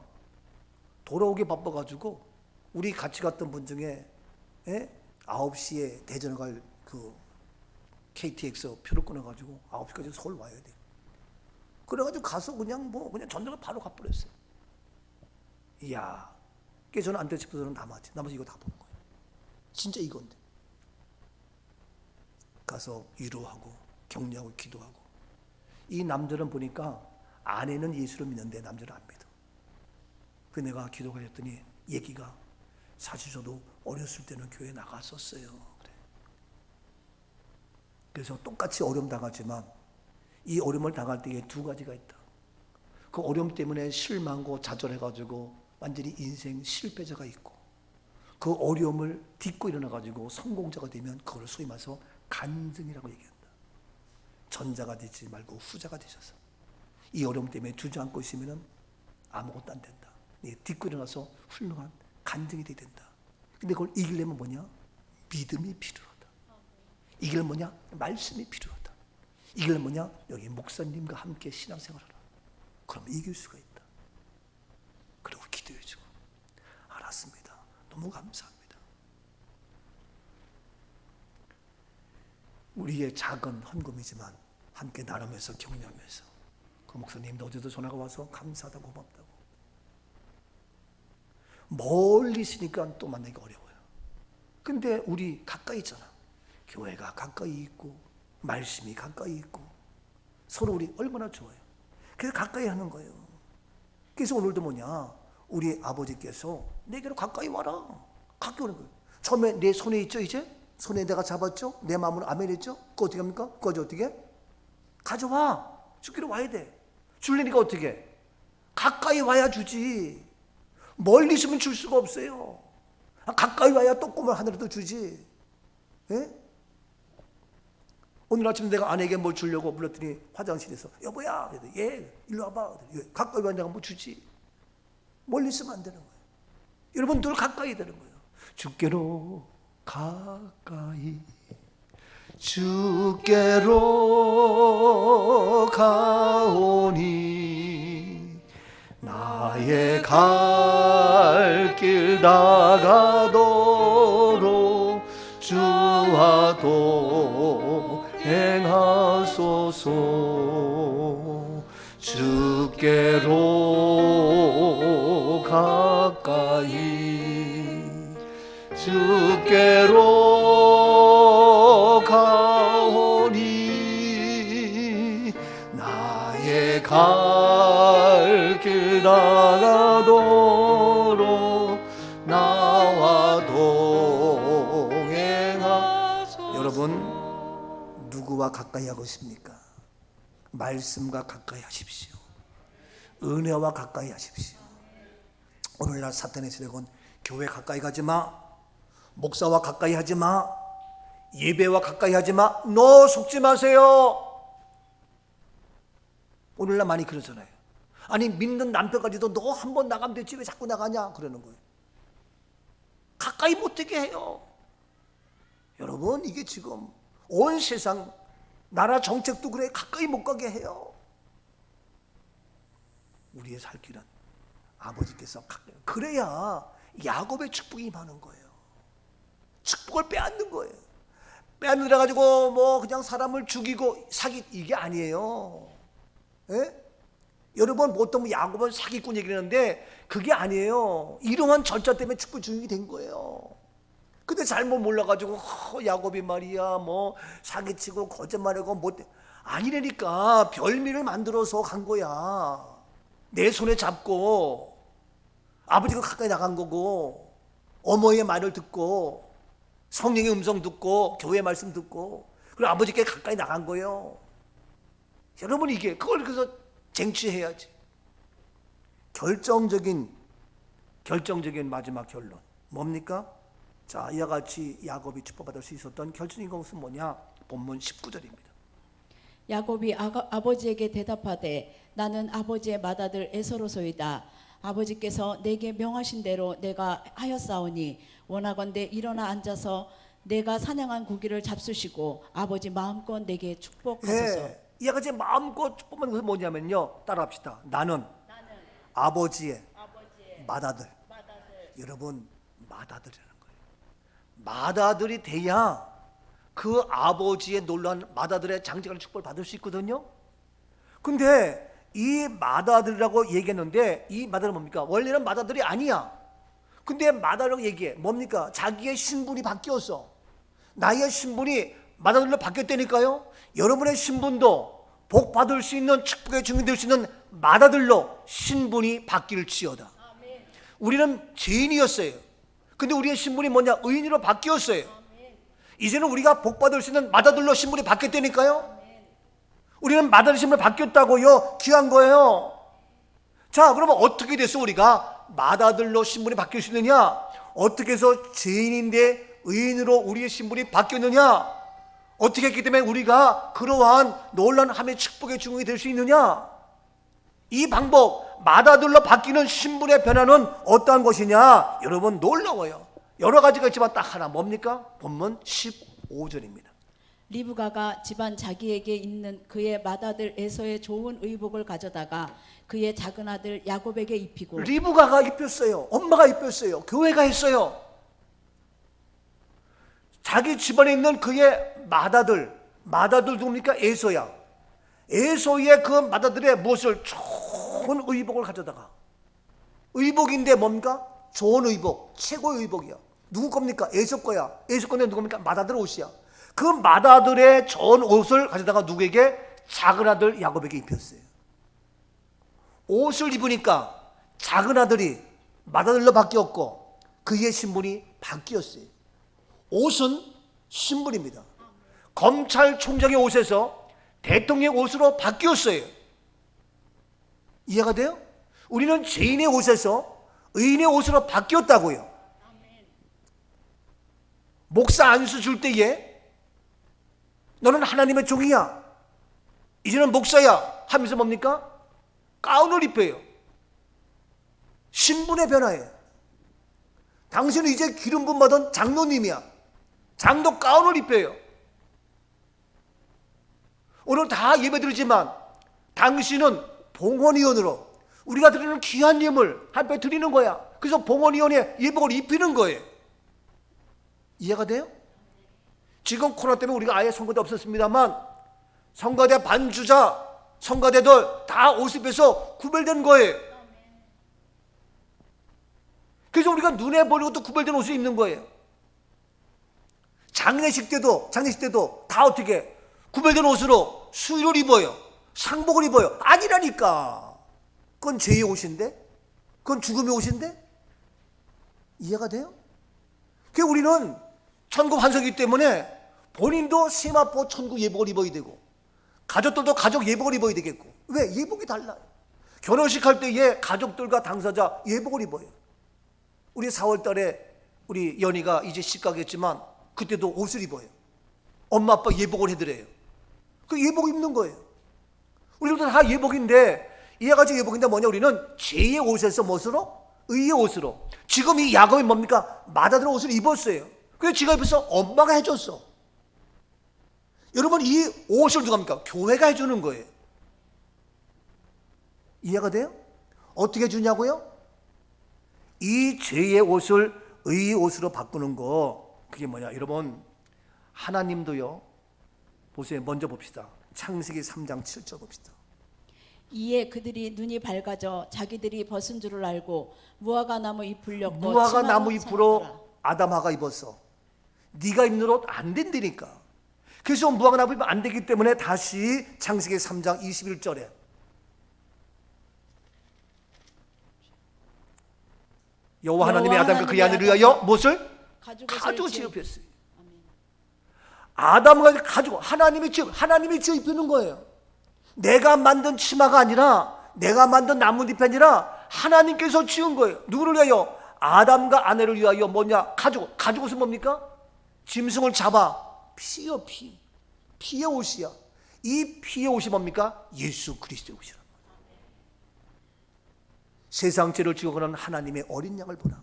돌아오기 바빠가지고 우리 같이 갔던 분 중에 9시에 대전에 갈 그 KTX 표를 끊어가지고 9시까지 서울 와야 돼. 그래가지고 가서 그냥 전화를 바로 가버렸어요. 이야, 그래서 저는 안 돼 싶어서는 나머지 이거 다 보는 거예요. 진짜 이건데. 가서 위로하고 격려하고 기도하고. 이 남자는 보니까 아내는 예수를 믿는데 남자는 안 믿어. 그 내가 기도를 했더니 얘기가 사실 저도 어렸을 때는 교회 나갔었어요. 그래. 그래서 똑같이 어려움 당하지만 이 어려움을 당할 때에 두 가지가 있다. 그 어려움 때문에 실망하고 좌절해가지고 완전히 인생 실패자가 있고 그 어려움을 딛고 일어나가지고 성공자가 되면 그걸 소위 말해서 간증이라고 얘기한다. 전자가 되지 말고 후자가 되셔서 이 어려움 때문에 주저앉고 있으면 아무것도 안 된다. 딛고 일어나서 훌륭한 간증이 돼야 된다. 근데 그걸 이기려면 뭐냐? 믿음이 필요하다. 이기려면 뭐냐? 말씀이 필요하다. 이기려면 뭐냐? 여기 목사님과 함께 신앙생활하라. 그럼 이길 수가 있다. 그리고 기도해주고. 알았습니다. 너무 감사합니다. 우리의 작은 헌금이지만 함께 나누면서 격려하면서 그 목사님도 어제도 전화가 와서 감사하다고 고맙다고. 멀리 있으니까 또 만나기가 어려워요. 근데 우리 가까이 있잖아. 교회가 가까이 있고 말씀이 가까이 있고 서로 우리 얼마나 좋아요. 그래서 가까이 하는 거예요. 그래서 오늘도 뭐냐, 우리 아버지께서 내게로 가까이 와라. 가까이 오는 거예요. 처음에 내 손에 있죠. 이제 손에 내가 잡았죠. 내 마음으로 아멘 했죠. 그거 어떻게 합니까? 그거 어떻게? 가져와. 죽기로 와야 돼. 줄리니까 어떻게? 가까이 와야 주지. 멀리 있으면 줄 수가 없어요. 가까이 와야 떡고물 하나라도 주지. 예? 오늘 아침 내가 아내에게 뭘 주려고 불렀더니 화장실에서 여보야, 예, 일로 와봐. 가까이 와야 내가 뭐 주지. 멀리 있으면 안 되는 거예요. 여러분 늘 가까이 되는 거예요. 주께로 가까이, 주께로 가오니 나의 갈 길 다가도록 주와 동행하소서. 주께로 가까이, 주께로 가오니 나의 갈 길 다가도록 나와 동행하소서. 여러분 누구와 가까이 하고 있습니까? 말씀과 가까이 하십시오. 은혜와 가까이 하십시오. 오늘날 사탄의 세력은 교회 가까이 가지 마, 목사와 가까이 하지 마, 예배와 가까이 하지 마, 너 속지 마세요. 오늘날 많이 그러잖아요. 아니 믿는 남편까지도 너 한 번 나가면 되지 왜 자꾸 나가냐 그러는 거예요. 가까이 못되게 해요. 여러분 이게 지금 온 세상 나라 정책도 그래 가까이 못 가게 해요. 우리의 살 길은 아버지께서 가까이, 그래야 야곱의 축복이 임하는 거예요. 축복을 빼앗는 거예요. 빼앗느라 가지고 뭐 그냥 사람을 죽이고 이게 아니에요. 예? 여러분 보통 야곱은 사기꾼 얘기를 하는데 그게 아니에요. 이러한 절차 때문에 축복 중용이 된 거예요. 근데 잘못 몰라가지고 야곱이 말이야 뭐 사기치고 거짓말하고 아니라니까. 별미를 만들어서 간 거야. 내 손에 잡고 아버지가 가까이 나간 거고, 어머니의 말을 듣고 성령의 음성 듣고 교회 말씀 듣고, 그리고 아버지께 가까이 나간 거예요. 여러분 이게 그걸 그래서 쟁취해야지. 결정적인 마지막 결론 뭡니까? 자, 이와 같이 야곱이 축복받을 수 있었던 결정적인 것은 뭐냐? 본문 19절입니다. 야곱이 아버지에게 대답하되 나는 아버지의 맏아들 에서로소이다. 아버지께서 내게 명하신 대로 내가 하였사오니 원하건대 일어나 앉아서 내가 사냥한 고기를 잡수시고 아버지 마음껏 내게 축복하소서. 네, 이와 같이 마음껏 축복받는 것은 뭐냐면요, 따라합시다. 나는 아버지의 맏아들. 여러분 맏아들이라는 거예요. 맏아들이 돼야 그 아버지의 놀라운 맏아들의 장직한 축복을 받을 수 있거든요. 근데 이 맏아들이라고 얘기했는데 이 맏아들은 뭡니까? 원래는 맏아들이 아니야. 근데 맏아들이라고 얘기해. 맏니까? 자기의 신분이 바뀌었어. 나의 신분이 맏아들로 바뀌었다니까요. 여러분의 신분도 복 받을 수 있는 축복의 증인 될 수 있는 맏아들로 신분이 바뀔지어다. 우리는 죄인이었어요. 근데 우리의 신분이 뭐냐? 의인으로 바뀌었어요. 이제는 우리가 복 받을 수 있는 맏아들로 신분이 바뀌었다니까요. 우리는 맏아들 신분이 바뀌었다고요. 귀한 거예요. 자, 그러면 어떻게 돼서 우리가 맏아들로 신분이 바뀔 수 있느냐? 어떻게 해서 죄인인데 의인으로 우리의 신분이 바뀌었느냐? 어떻게 했기 때문에 우리가 그러한 놀라운 하나님의 축복의 증인이 될 수 있느냐? 이 방법, 맏아들로 바뀌는 신분의 변화는 어떠한 것이냐? 여러분 놀라워요. 여러 가지가 있지만 딱 하나, 뭡니까? 본문 15절입니다. 리브가가 집안 자기에게 있는 그의 맏아들 에서의 좋은 의복을 가져다가 그의 작은 아들 야곱에게 입히고. 리브가가 입혔어요. 엄마가 입혔어요. 교회가 했어요. 자기 집안에 있는 그의 맏아들 누굽니까? 에서야. 에서의 그 맏아들의 무엇을? 좋은 의복을 가져다가. 의복인데 뭡니까? 좋은 의복, 최고의 의복이야. 누구 겁니까? 에서 거야. 에서 건데 누굽니까? 맏아들 옷이야. 그 맏아들의 좋은 옷을 가져다가 누구에게? 작은 아들 야곱에게 입혔어요. 옷을 입으니까 작은 아들이 맏아들로 바뀌었고 그의 신분이 바뀌었어요. 옷은 신분입니다. 검찰총장의 옷에서 대통령의 옷으로 바뀌었어요. 이해가 돼요? 우리는 죄인의 옷에서 의인의 옷으로 바뀌었다고요. 목사 안수 줄 때에 너는 하나님의 종이야, 이제는 목사야 하면서 뭡니까? 가운을 입혀요. 신분의 변화예요. 당신은 이제 기름 부음 받은 장로님이야. 장로 가운을 입혀요. 오늘 다 예배드리지만 당신은 봉헌위원으로 우리가 드리는 귀한 예물 한 배 드리는 거야. 그래서 봉헌위원회 예복을 입히는 거예요. 이해가 돼요? 지금 코로나 때문에 우리가 아예 성가대 없었습니다만 성가대 반주자, 성가대들 다 옷 입혀서 구별된 거예요. 그래서 우리가 눈에 보이는 것도 구별된 옷을 입는 거예요. 장례식 때도 다 어떻게 구별된 옷으로 수의를 입어요. 상복을 입어요. 아니라니까. 그건 죄의 옷인데? 그건 죽음의 옷인데? 이해가 돼요? 그 우리는 천국 환석이기 때문에 본인도 세마포 천국 예복을 입어야 되고 가족들도 가족 예복을 입어야 되겠고. 왜? 예복이 달라요. 결혼식 할 때에 가족들과 당사자 예복을 입어요. 우리 4월 달에 우리 연희가 이제 시가겠지만 그때도 옷을 입어요. 엄마 아빠 예복을 해드려요. 그 예복 입는 거예요. 우리도 다 예복인데 이와 같이 예복인데 뭐냐? 우리는 죄의 옷에서 무엇으로? 의의 옷으로. 지금 이 야곱이 뭡니까? 맏아들 옷을 입었어요. 그래서 지가 입어서 엄마가 해줬어. 여러분 이 옷을 누가 합니까? 교회가 해주는 거예요. 이해가 돼요? 어떻게 해주냐고요? 이 죄의 옷을 의의 옷으로 바꾸는 거 그게 뭐냐? 여러분, 하나님도요. 보세요. 먼저 봅시다. 창세기 3장 7절 봅시다. 이에 그들이 눈이 밝아져 자기들이 벗은 줄을 알고 무화과 나무 잎을 엮고 무화과 나무 치마로 잎으로 삼았더라. 아담하가 입었어. 네가 입는 옷 안 된다니까. 그래서 무화과 나무 입으면 안 되기 때문에 다시 창세기 3장 21절에 여호와 하나님이 아담과 그의 아내를 위하여 무엇을? 가죽을 지어 입혔어요. 아담과 가죽, 하나님이 지어 입히는 거예요. 내가 만든 치마가 아니라, 내가 만든 나뭇잎이 아니라 하나님께서 지은 거예요. 누구를 위하여? 아담과 아내를 위하여. 뭐냐? 가죽 옷은 뭡니까? 짐승을 잡아 피요, 피의 옷이야. 이 피의 옷이 뭡니까? 예수 그리스도의 옷이라. 세상 죄를 지고 가는 하나님의 어린 양을 보라.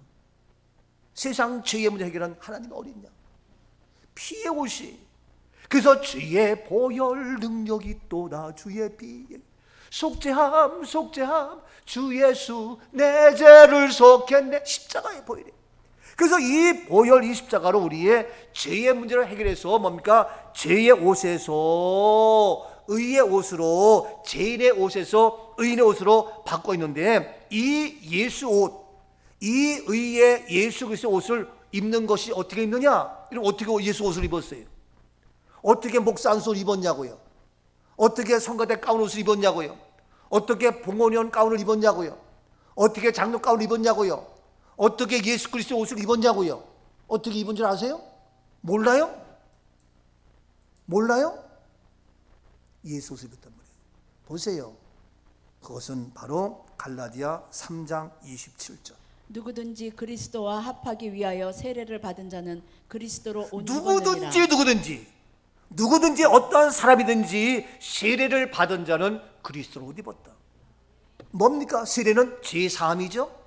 세상 죄의 문제 해결한 하나님의 어린 양, 피의 옷이. 그래서 주의 보혈 능력이 있도다. 주의 피 속죄함 주 예수 내 죄를 속했네. 십자가의 보혈이. 그래서 이 보혈, 이 십자가로 우리의 죄의 문제를 해결해서 뭡니까? 죄의 옷에서 의의 옷으로, 죄인의 옷에서 의인의 옷으로 바꿔 있는데, 이 예수 옷, 이 의의 예수 그리스도의 옷을 입는 것이 어떻게 입느냐? 이럼 어떻게 예수 옷을 입었어요? 어떻게 목사 안수를 입었냐고요? 어떻게 성가대 가운 옷을 입었냐고요? 어떻게 봉헌원 가운을 입었냐고요? 어떻게 장로 가운을 입었냐고요? 어떻게 예수 그리스도의 옷을 입었냐고요? 어떻게 입은 줄 아세요? 몰라요? 예수 옷을 입었단 말이에요. 보세요. 그것은 바로 갈라디아 3장 27절. 누구든지 그리스도와 합하기 위하여 세례를 받은 자는 그리스도로 옷 입었느니라. 누구든지 어떠한 사람이든지 세례를 받은 자는 그리스도로 옷 입었다. 뭡니까? 세례는 죄사함이죠.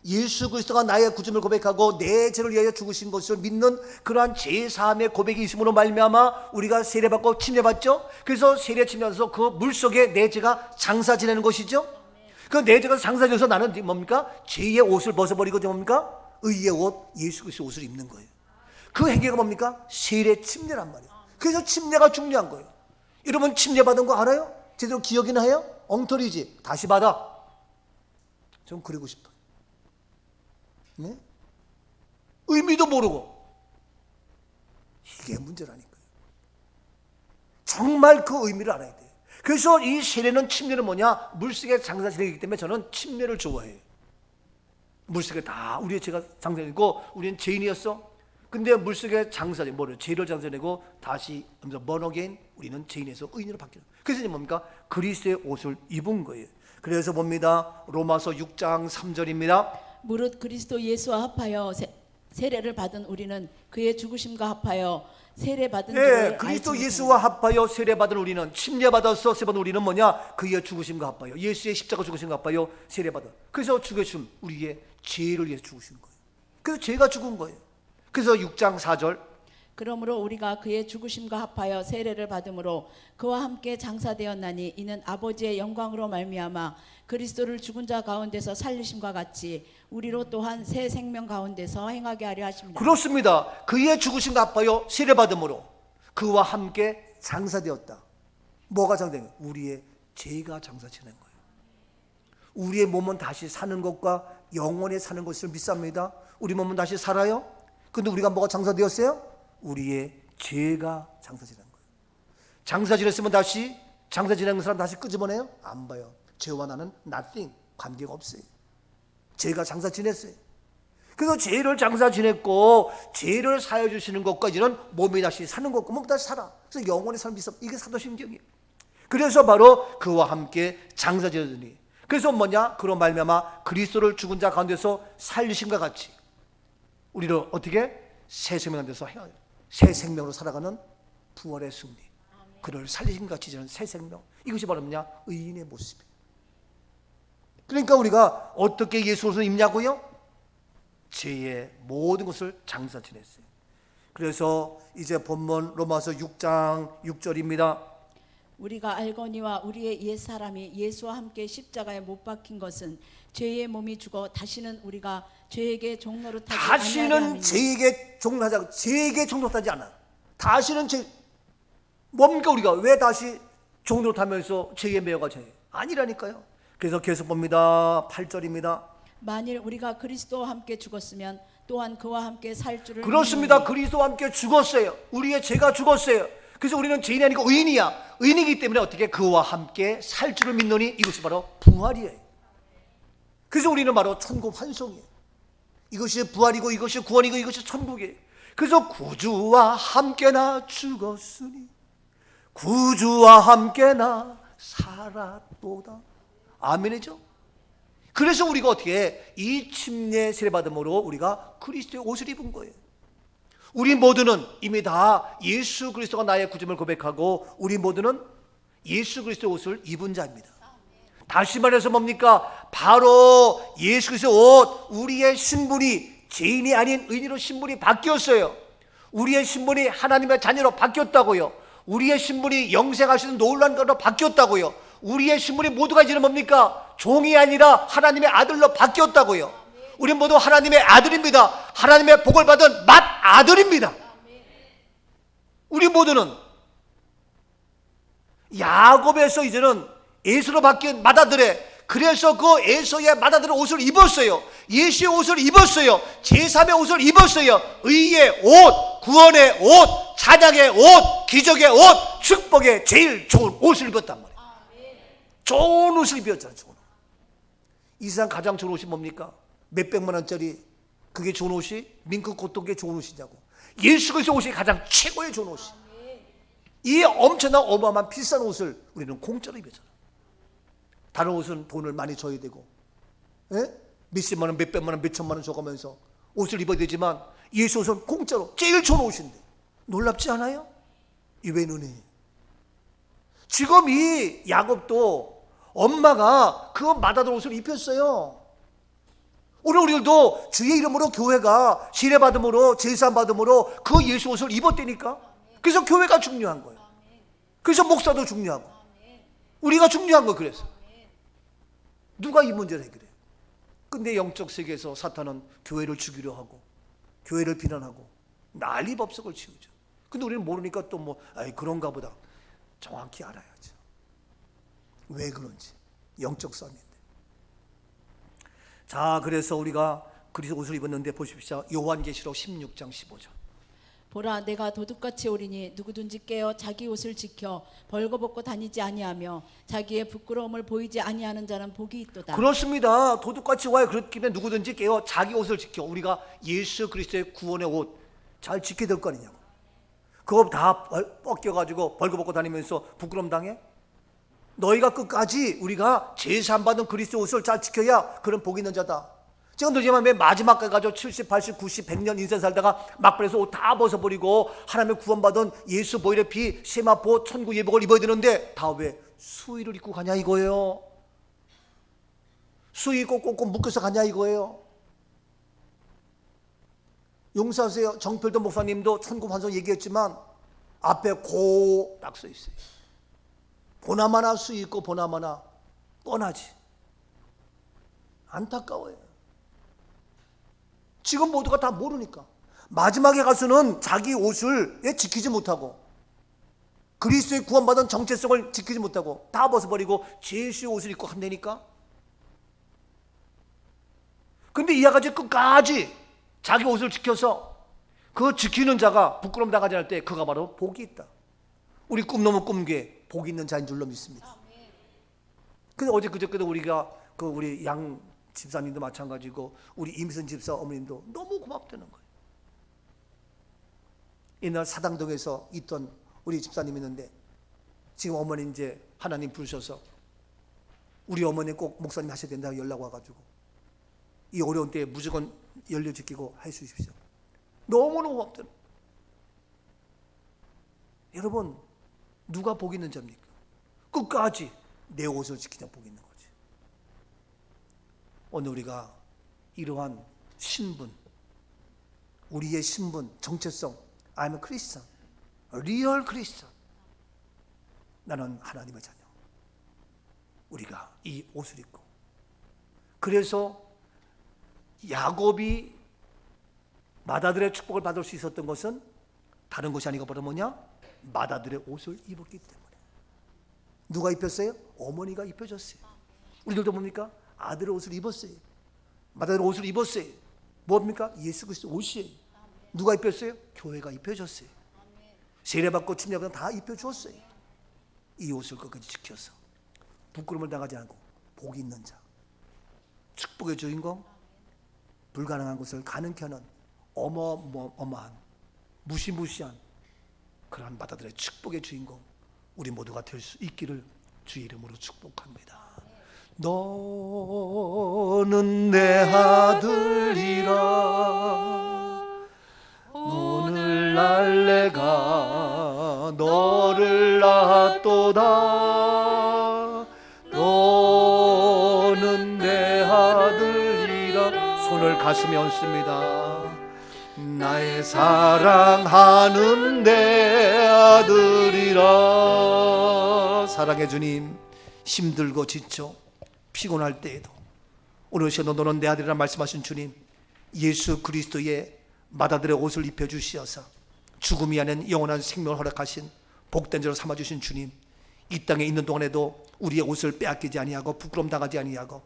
예수 그리스도가 나의 구주를 고백하고 내 죄를 위하여 죽으신 것을 믿는 그러한 죄사함의 고백이 있음으로 말미암아 우리가 세례받고 침례받죠. 그래서 세례 침례하면서 그 물속에 내 죄가 장사 지내는 것이죠. 그 내 죄가 장사 지내서 나는 뭡니까? 죄의 옷을 벗어버리고 뭡니까? 의의 옷, 예수 그리스도의 옷을 입는 거예요. 그 행위가 뭡니까? 세례 침례란 말이에요. 그래서 침례가 중요한 거예요. 여러분 침례받은 거 알아요? 제대로 기억이나 해요? 엉터리지. 다시 받아. 좀 그리고 싶어요. 네? 의미도 모르고. 이게 문제라니까요. 정말 그 의미를 알아야 돼요. 그래서 이 세례는, 침례는 뭐냐? 물속에 장사 지내기 때문에 저는 침례를 좋아해요. 물속에 다 우리의 죄가 장사 지내고 우리는 죄인이었어. 근데 물속에 장사지, 죄를 장사내고 다시 born again, 우리는 죄인에서 의인으로 바뀌는. 그래서 이제 뭡니까? 그리스도의 옷을 입은 거예요. 그래서 봅니다. 로마서 6장 3절입니다. 무릇 그리스도 예수와 합하여 세례를 받은 우리는 그의 죽으심과 합하여 세례받은 줄을 그리스도 알지 예수와 합하여 세례받은 우리는, 침례받아서 세례받은 우리는 뭐냐? 그의 죽으심과 합하여, 예수의 십자가 죽으심과 합하여 세례받은. 그래서 죽으심, 우리의 죄를 위해서 죽으신 거예요. 그래서 죄가 죽은 거예요. 그래서 6장 4절, 그러므로 우리가 그의 죽으심과 합하여 세례를 받음으로 그와 함께 장사되었나니 이는 아버지의 영광으로 말미암아 그리스도를 죽은 자 가운데서 살리심과 같이 우리로 또한 새 생명 가운데서 행하게 하려 하십니다. 그렇습니다. 그의 죽으심과 합하여 세례받음으로 그와 함께 장사되었다. 뭐가 장사된 거예요? 우리의 죄가 장사 지낸 거예요. 우리의 몸은 다시 사는 것과 영원히 사는 것을 믿습니다. 우리 몸은 다시 살아요. 근데 우리가 뭐가 장사되었어요? 우리의 죄가 장사 지낸 거예요. 장사 지냈으면 다시 장사 지낸 사람 다시 끄집어내요? 안 봐요. 죄와 나는 nothing, 관계가 없어요. 죄가 장사 지냈어요. 그래서 죄를 장사 지냈고 죄를 사해 주시는 것과 이제는 몸이 다시 사는 것과 몸이 다시 살아. 그래서 영원히 사는 비싸. 이게 사도신경이에요. 그래서 바로 그와 함께 장사 지내더니, 그래서 뭐냐? 그로 말미암아 그리스도를 죽은 자 가운데서 살리심과 같이 우리를 어떻게? 새 생명 가운데서 새 생명으로 살아가는 부활의 승리. 그를 살리심과 같이 저는 새 생명. 이것이 바로 뭐냐? 의인의 모습이에요. 그러니까 우리가 어떻게 예수 옷을 입냐고요? 죄의 모든 것을 장사 지냈어요. 그래서 이제 본문 로마서 6장 6절입니다. 우리가 알거니와 우리의 옛사람이 예수와 함께 십자가에 못 박힌 것은 죄의 몸이 죽어 다시는 우리가 죄에게 종로로 타지 다시는 아니하리니 죄에게 종노하자. 죄에게 종노하지 않아. 다시는 뭡니까? 우리가 왜 다시 종노하면서 죄에 매여가 죄? 아니라니까요. 그래서 계속 봅니다. 8절입니다. 만일 우리가 그리스도와 함께 죽었으면 또한 그와 함께 살 줄을 그렇습니다. 믿노니 그리스도와 함께 죽었어요. 우리의 죄가 죽었어요. 그래서 우리는 죄인이 아니고 의인이야. 의인이기 때문에 어떻게 그와 함께 살 줄을 믿노니 이것이 바로 부활이에요. 그래서 우리는 바로 천국 환송이에요. 이것이 부활이고 이것이 구원이고 이것이 천국이에요. 그래서 구주와 함께나 죽었으니 구주와 함께나 살았도다. 아멘이죠. 그래서 우리가 어떻게 이 침례 세례받음으로 우리가 그리스도의 옷을 입은 거예요. 우리 모두는 이미 다 예수 그리스도가 나의 구주임을 고백하고 우리 모두는 예수 그리스도의 옷을 입은 자입니다. 다시 말해서 뭡니까? 바로 예수 그리스도의 옷, 우리의 신분이 죄인이 아닌 의인으로 신분이 바뀌었어요. 우리의 신분이 하나님의 자녀로 바뀌었다고요. 우리의 신분이 영생할 수 있는 놀라운 것으로 바뀌었다고요. 우리의 신분이 모두가 이제는 뭡니까? 종이 아니라 하나님의 아들로 바뀌었다고요. 우리 모두 하나님의 아들입니다. 하나님의 복을 받은 맏아들입니다. 우리 모두는 야곱에서 이제는 에서로 바뀐 맏아들에, 그래서 그 에서의 맏아들의 옷을 입었어요. 예수의 옷을 입었어요. 제3의 옷을 입었어요. 의의 옷, 구원의 옷, 찬양의 옷, 기적의 옷, 축복의 제일 좋은 옷을 입었단 말이에요. 좋은 옷을 입었잖아요. 좋은 옷. 이 세상 가장 좋은 옷이 뭡니까? 몇백만 원짜리 그게 좋은 옷이? 밍크 코트 게 좋은 옷이냐고. 예수 그리스도 옷이 가장 최고의 좋은 옷이. 이 엄청난 어마어마한 비싼 옷을 우리는 공짜로 입었잖아요. 다른 옷은 돈을 많이 줘야 되고, 몇십만 원, 몇백만 원, 몇천만 원 줘가면서 옷을 입어야 되지만 예수 옷은 공짜로 제일 좋은 옷인데 놀랍지 않아요? 이 웬 은혜. 지금 이 야곱도 엄마가 그 맏아들 옷을 입혔어요. 오늘 우리들도 주의 이름으로 교회가 세례받음으로 제사받음으로 그 예수 옷을 입었다니까. 그래서 교회가 중요한 거예요. 그래서 목사도 중요하고 우리가 중요한 거. 그래서 누가 이 문제를 해결해요? 근데 영적 세계에서 사탄은 교회를 죽이려 하고 교회를 비난하고 난리법석을 치우죠. 근데 우리는 모르니까 또 그런가 보다. 정확히 알아야죠. 왜 그런지. 영적 싸움인데. 자, 그래서 우리가 그리스도 옷을 입었는데 보십시오. 요한계시록 16장 15절. 보라 내가 도둑같이 오리니 누구든지 깨어 자기 옷을 지켜 벌거벗고 다니지 아니하며 자기의 부끄러움을 보이지 아니하는 자는 복이 있도다. 그렇습니다. 도둑같이 와요. 그렇기 때문에 누구든지 깨어 자기 옷을 지켜. 우리가 예수 그리스도의 구원의 옷 잘 지켜야 될 거 아니냐고. 그거 다 벗겨가지고 벌거벗고 다니면서 부끄러움 당해? 너희가 끝까지 우리가 제사받은 그리스도 옷을 잘 지켜야 그런 복이 있는 자다. 지금 들지만 왜 마지막까지 가지고 70, 80, 90, 100년 인생 살다가 막벌에서 옷 다 벗어버리고 하나님의 구원받은 예수 보혈의 피 세마포 천국 예복을 입어야 되는데 다 왜 수의를 입고 가냐 이거예요. 수의 입고 꽁꽁 묶여서 가냐 이거예요. 용서하세요. 정필도 목사님도 천국 환송 얘기했지만 앞에 고 딱 써 있어요. 보나마나 수의 있고 보나마나 뻔하지. 안타까워요. 지금 모두가 다 모르니까. 마지막에 가서는 자기 옷을 지키지 못하고 그리스도의 구원받은 정체성을 지키지 못하고 다 벗어버리고 제수의 옷을 입고 한다니까. 근데 이 아가씨 끝까지 자기 옷을 지켜서 그 지키는 자가 부끄러움 당하지 않을 때 그가 바로 복이 있다. 우리 꿈 넘은 꿈게 복이 있는 자인 줄로 믿습니다. 근데 어제 그저께도 우리가 우리 양 집사님도 마찬가지고 우리 임선 집사 어머님도 너무 고맙다는 거예요. 옛날 사당동에서 있던 우리 집사님이 있는데 지금 어머니 이제 하나님 부르셔서 우리 어머니 꼭 목사님 하셔야 된다고 연락 와가지고 이 어려운 때에 무조건 연료 지키고 할 수 있으십시오. 너무너무 고맙다는 거예요. 여러분 누가 복 있는 자입니까? 끝까지 내 옷을 지키냐 복이 있는 거지. 오늘 우리가 이러한 신분, 우리의 신분, 정체성, I'm a Christian, a real Christian. 나는 하나님의 자녀. 우리가 이 옷을 입고 그래서 야곱이 맏아들의 축복을 받을 수 있었던 것은 다른 것이 아니고 바로 뭐냐? 맏아들의 옷을 입었기 때문에. 누가 입혔어요? 어머니가 입혀줬어요. 우리들도 뭡니까? 아들의 옷을 입었어요. 맏아들의 옷을 입었어요. 뭡니까? 예수 그리스도 옷이에요. 누가 입혔어요? 교회가 입혀줬어요. 세례받고 침례받고 다 입혀주었어요. 이 옷을 끝까지 지켜서 부끄러움을 당하지 않고 복이 있는 자, 축복의 주인공, 불가능한 것을 가능케 하는 어마어마한 무시무시한 그러한 맏아들의 축복의 주인공, 우리 모두가 될 수 있기를 주의 이름으로 축복합니다. 너는 내 아들이라, 오늘날 내가 너를 낳았도다. 너는 내 아들이라. 손을 가슴에 얹습니다. 나의 사랑하는 내 아들이라. 사랑의 주님, 힘들고 지쳐 피곤할 때에도 오늘 시간도 너는 내 아들이라 말씀하신 주님, 예수 그리스도의 맏아들의 옷을 입혀주시어서 죽음이 아닌 영원한 생명을 허락하신 복된 자로 삼아주신 주님, 이 땅에 있는 동안에도 우리의 옷을 빼앗기지 아니하고 부끄러움 당하지 아니하고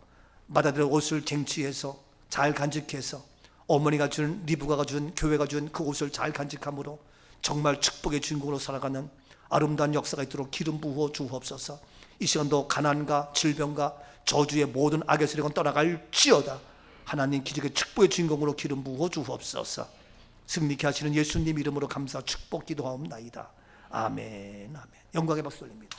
맏아들의 옷을 쟁취해서 잘 간직해서 어머니가 준, 리브가가 준, 교회가 준 그 옷을 잘 간직함으로 정말 축복의 주인공으로 살아가는 아름다운 역사가 있도록 기름 부어 주옵소서. 이 시간도 가난과 질병과 저주의 모든 악의 세력은 떠나갈지어다. 하나님 기적의 축복의 주인공으로 기름 부어 주옵소서. 승리케 하시는 예수님 이름으로 감사 축복 기도하옵나이다. 아멘. 아멘. 영광의 박수 올립니다.